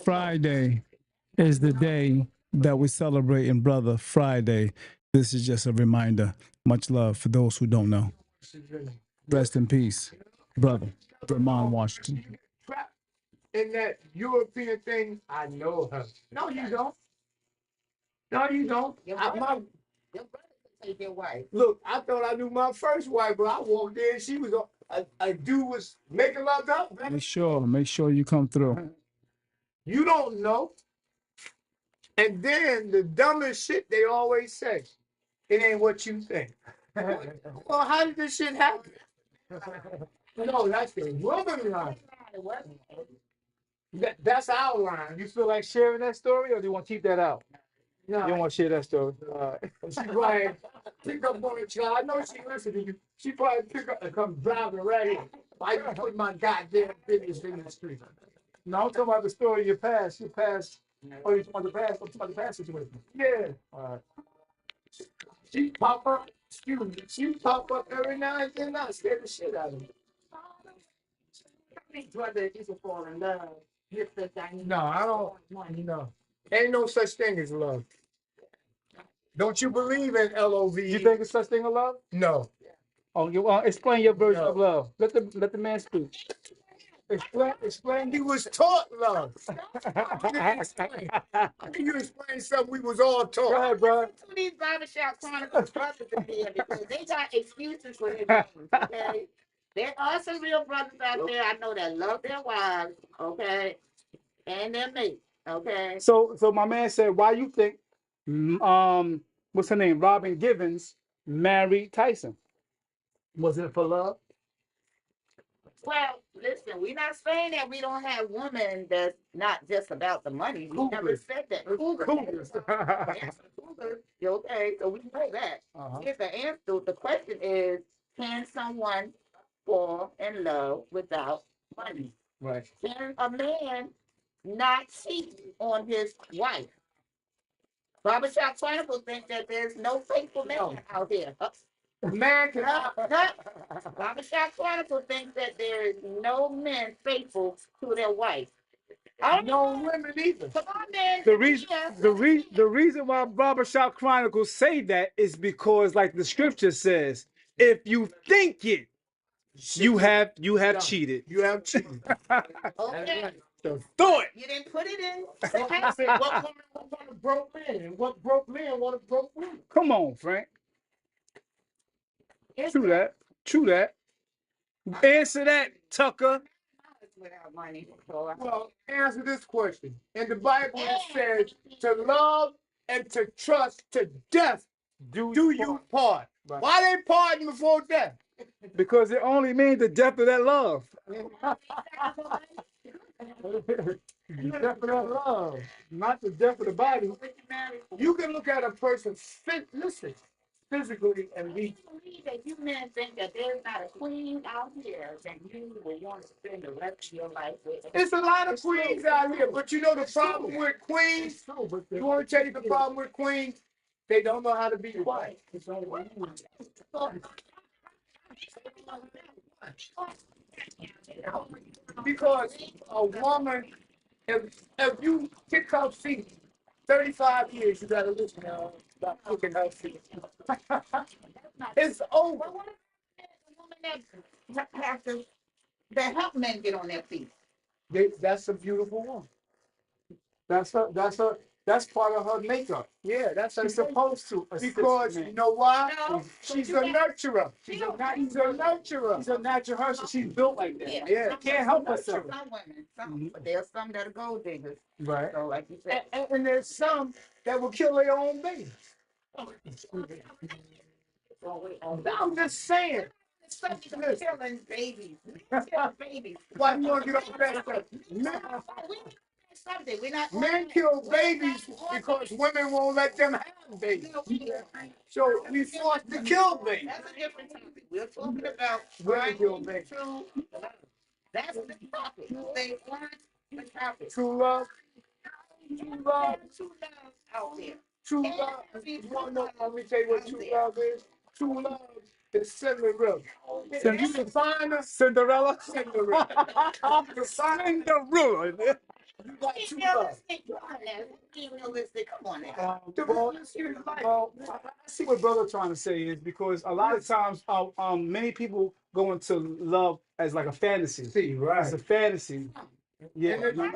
Friday is the day that we celebrate in Brother Friday. This is just a reminder. Much love for those who don't know. Rest in peace, brother. Vermond, Washington. Trapped in that European thing. I know her. No, you don't. No, you don't. Your brother can take your wife. Look, I thought I knew my first wife, but I walked in. She was a dude was making love to her. Make sure you come through. You don't know. And then the dumbest shit they always say, it ain't what you think. Well, how did this shit happen? No, that's the woman line. That's our line. You feel like sharing that story, or do you want to keep that out? No, You don't want to share that story. she probably pick up on the child. I know she listen to you. She probably pick up and come driving right in. Why you put my goddamn business in the street? No, I'm talking about the story of your past. Your past. Oh, you talking about the past? I'm talking about the past situation. Yeah. All right. She pop up. Excuse me. She pop up every now and then. I scared the shit out of me. Brother, you can fall in love. No, I don't. No. Ain't no such thing as love. Don't you believe in LOV? You think it's such thing of love? No. Oh, you explain your version of love. Let the man speak. Explain. He was taught love. How can you explain something we was all taught? Go ahead, bro. To these barbershop chronicles brothers in there because they got excuses for their names, okay? There are some real brothers out there I know that love their wives, okay, and their mates, okay. So my man said, why you think, what's her name, Robin Givens married Tyson? Was it for love? Well, listen, we're not saying that we don't have women that's not just about the money. We never said that. Cougars. Yes, cougars. Okay, so we know that. Here's the answer. The question is, can someone fall in love without money? Right. Can a man not cheat on his wife? Barbershop Chronicles think that there's no faithful man out here. Man can Barbershop Chronicles think that there is no men faithful to their wife. no women either. Come on, man. The reason why Barbershop Chronicles say that is because, like the scripture says, if you think it, You have cheated. You have cheated. Okay. So throw it. You didn't put it in. I said, what woman want a broke man? And what broke man want a broke woman? Come on, Frank. True that. True that. Answer that, Tucker. Without money. So Well, answer this question. In the Bible, it says to love and to trust to death do you part. Right. Why they parting before death? Because it only means the depth of that love. The depth of that love, not the depth of the body. You can look at a person, physically and be. I believe that you men think that there's not a queen out here that you would want to spend the rest of your life with. It's a lot of queens out here, but you know the problem with queens? You want to tell you the problem with queens? They don't know how to be quiet. Because a woman, if you kick her feet, 35 years, you gotta listen about kicking her feet. It's over. But what if a woman that has to that help men get on their feet? That's a beautiful woman. That's part of her makeup. Yeah, that's She's supposed to. Because you know why? No, She's a nurturer. She's a nurturer. She's a natural person. She's built like that. Yeah. Can't help herself. Some women, but there's some that are gold diggers. Right. So, like you said, And there's some that will kill their own babies. I'm just saying. some people are killing babies. Killing babies. Why you want to get off that stuff? Something. We're not. Men kill babies because women won't let them have babies. So we forced to kill babies. That's a different topic. We're talking about Women kill babies. true love. That's the topic. They want the topic. True love. True love. True love out there. True love. You want to know? Let me tell you what true love is. True love is Cinderella. If you can find her, Cinderella. Cinderella. Cinderella. You got Be true love. realistic. Come on now. Be realistic. Come on now. I see what brother trying to say is because a lot of times, many people go into love as like a fantasy. See, right. It's a fantasy. Yeah. And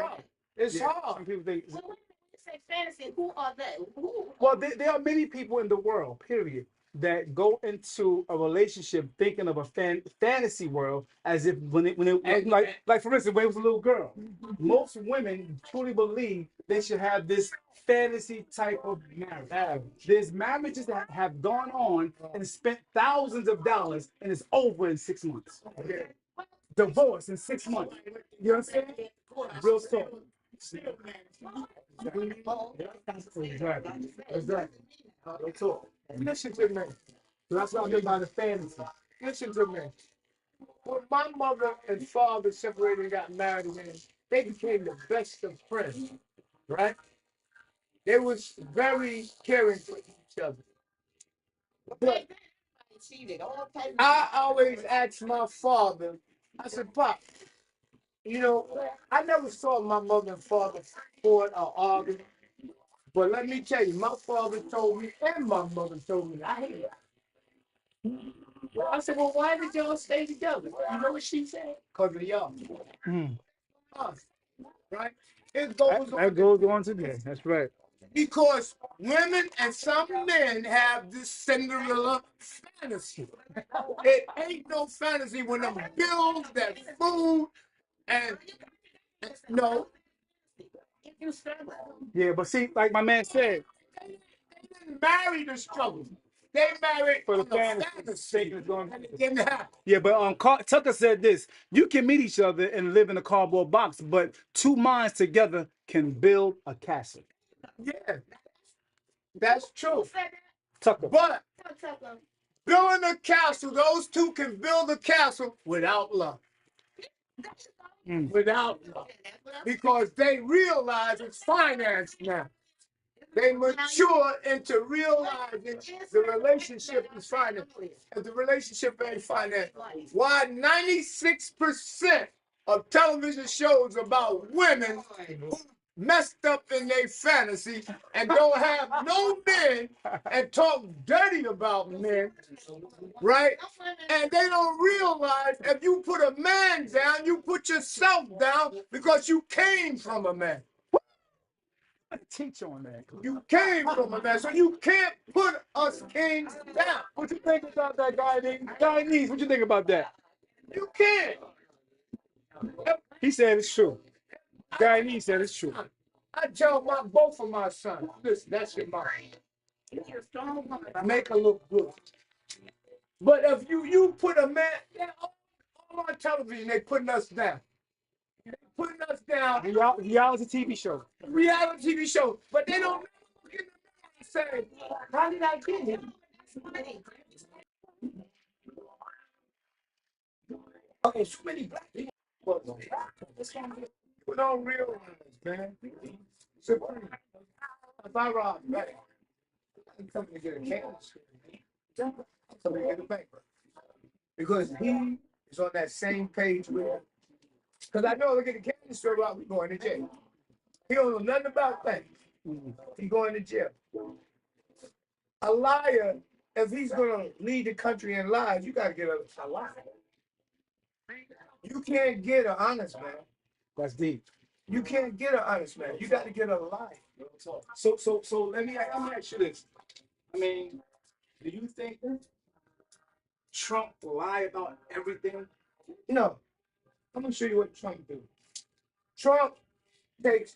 it's Yeah. hard. Some people think. Well, when you say fantasy, who are they? Who? Well, there are many people in the world, period, that go into a relationship thinking of a fantasy world as if when it like for instance, when it was a little girl, most women truly believe they should have this fantasy type of marriage. There's marriages that have gone on and spent thousands of dollars and it's over in 6 months. Divorce in 6 months. You understand? Real talk. Exactly. Real talk. Listen to me. That's what I mean by the fantasy. Listen to me. When my mother and father separated and got married again, they became the best of friends, right? They was very caring for each other. But I always asked my father, I said, Pop, you know, I never saw my mother and father fought or argue. But let me tell you, my father told me and my mother told me, I hate it. I said, well, why did y'all stay together? You know what she said? Because of y'all. Us. Right? It goes on. That goes on today. That's right. Because women and some men have this Cinderella fantasy. It ain't no fantasy when them bills, that food, and no. Yeah, but see, like my man said, They didn't marry the struggle. They married for the fantasy. fantasy. It didn't happen. Yeah, but Tucker said this: you can meet each other and live in a cardboard box, but two minds together can build a castle. Yeah, that's true. Tucker. But building a castle, those two can build a castle without love. Without love. Because they realize it's finance now. They mature into realizing the relationship is finance. And the relationship ain't finance. Why 96% of television shows about women who messed up in their fantasy and don't have no men and talk dirty about men, right? And they don't realize if you put a man down, you put yourself down because you came from a man. Teach on that. You came from a man, so you can't put us kings down. What you think about that guy named Guyanese? What you think about that? You can't. He said it's true. Guyanese said it's true. I tell both of my sons, listen, that's your mom. Make her look good. But if you put a man, all on television, they putting us down. They putting us down. Reality TV show. Reality TV show. But they don't look in the mirror and say, how did I get here? Okay, so many black people. People don't realize, man. Supreme. If I rob a bank, I'm coming to get a cancer. I'm coming to get a bank. Because he is on that same page with him. Because I know, look at the candy store rob, we going to jail. He don't know nothing about things. He going to jail. A liar, if he's going to lead the country in lies, you got to get a liar. You can't get an honest man. That's deep. You can't get an honest man. You got to get a liar. So let me ask you this. I mean, do you think Trump lie about everything? No. I'm going to show you what Trump do. Trump takes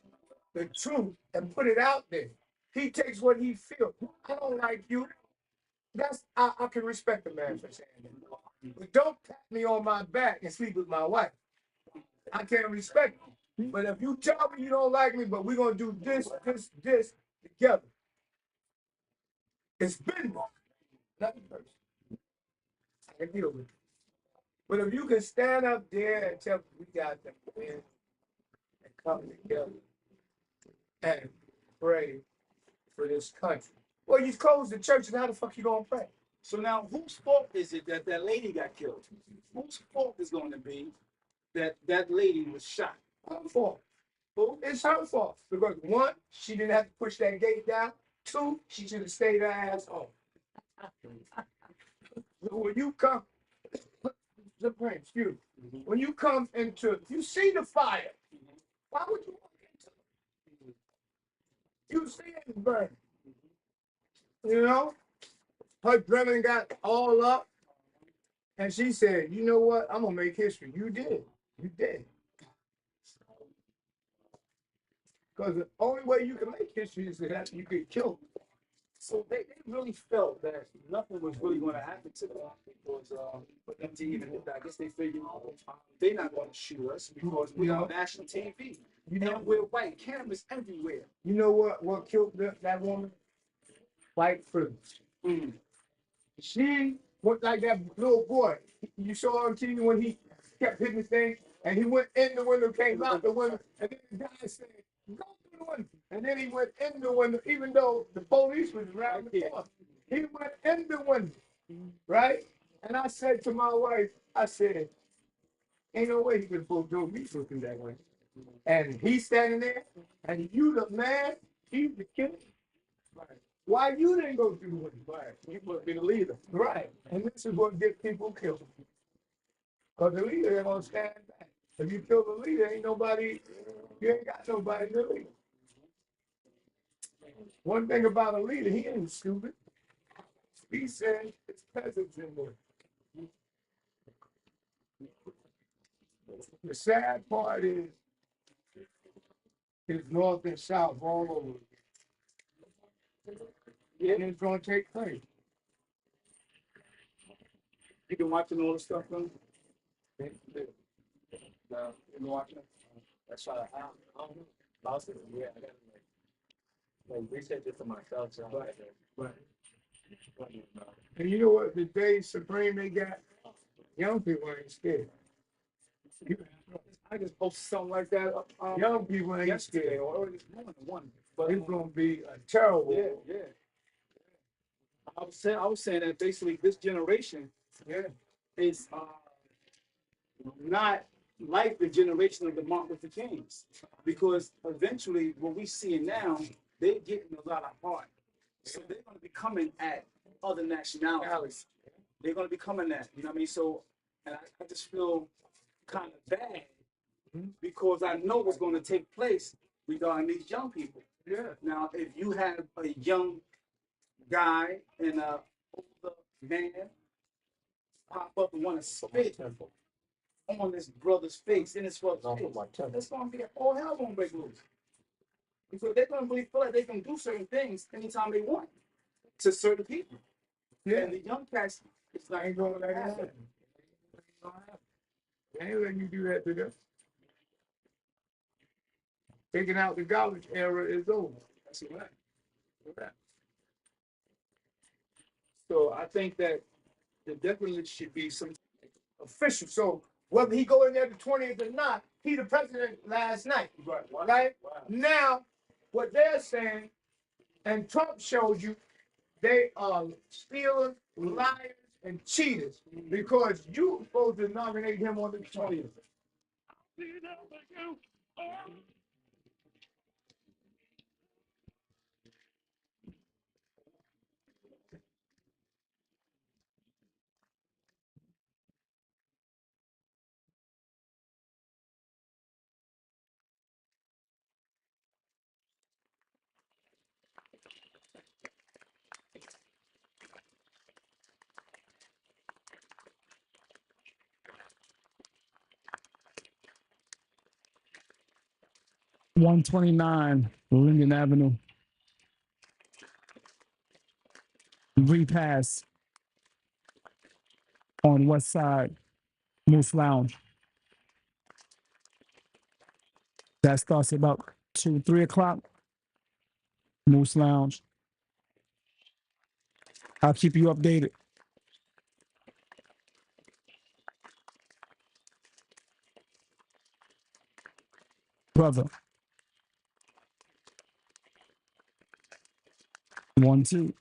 the truth and put it out there. He takes what he feels. I don't like you. I can respect a man for saying that. But don't pat me on my back and sleep with my wife. I can't respect you. But if you tell me you don't like me, but we're gonna do this together. It's business, nothing personal. I can deal with it. But if you can stand up there and tell me we got to win and come together and pray for this country. Well, you close the church, and how the fuck you gonna pray? So now, whose fault is it that that lady got killed? Whose fault is going to be that that lady was shot? Her fault. Well, it's her fault. Because one, she didn't have to push that gate down. Two, she should have stayed her ass home. When you come, excuse me, when you come into, you see the fire. Why would you walk into it? You see it burn. You know? Her adrenaline got all up. And she said, you know what? I'm going to make history. You did. You did. Because the only way you can make history is that you get killed. So they really felt that nothing was really going to happen to them because for them to even, I guess they figured they're not going to shoot us because we're on national TV. You know, we're white, cameras everywhere. You know what killed that woman? White privilege. She looked like that little boy. You saw on TV when he kept hitting the thing, and he went in the window, came out the window, and then the guy said, go through the window. And then he went in the window, even though the police was around the corner. He went in the window, right? And I said to my wife, I said, ain't no way he could pull Joe Beasley through that way. And he's standing there, and you the man, he's the killer. Right. Why you didn't go through the window? Right. You must be the leader. Right. And this is what gets people killed. Because the leader ain't gonna stand back. If you kill the leader, ain't nobody, you ain't got nobody to lead. One thing about a leader, he ain't stupid. He said it's peasants in there. The sad part is north and south all over. Yeah, and it's gonna take place. You been watching all the stuff, though? No, you been watching it? That's why I don't know. Lost it. Yeah, I got to like research it for myself. So Right. And you know what? The day Supreme they got, young people ain't scared. I just posted something like that. Young people ain't Yesterday scared. or this morning, but It's gonna be a terrible. yeah. I was saying that basically this generation is not like the generation of the Martin Luther Kings, because eventually what we see now, they're getting a lot of heart. So they're going to be coming at other nationalities. They're going to be coming at, you know what I mean? So, and I just feel kind of bad because I know what's going to take place regarding these young people. Yeah. Now, if you have a young guy and a older man pop up and want to spit on this brother's face, in his brother's face, that's going to be all hell going to break loose. Because they're going to really feel like they can do certain things anytime they want to certain people. Yeah. And the young cats, it's not Ain't going going to like happen. that. They ain't letting you do that to them. Taking out the garbage era is over. That's right. So I think that there definitely should be some Official. So whether he go in there the 20th or not, he the president last night. Right? Now, what they're saying, and Trump showed you, they are stealers, liars, and cheaters because you supposed to nominate him on the 20th. 129 Linden Avenue. Repass on west side, Moose Lounge. That starts at about 2, 3 o'clock. Moose Lounge. I'll keep you updated. Brother. 1, 2.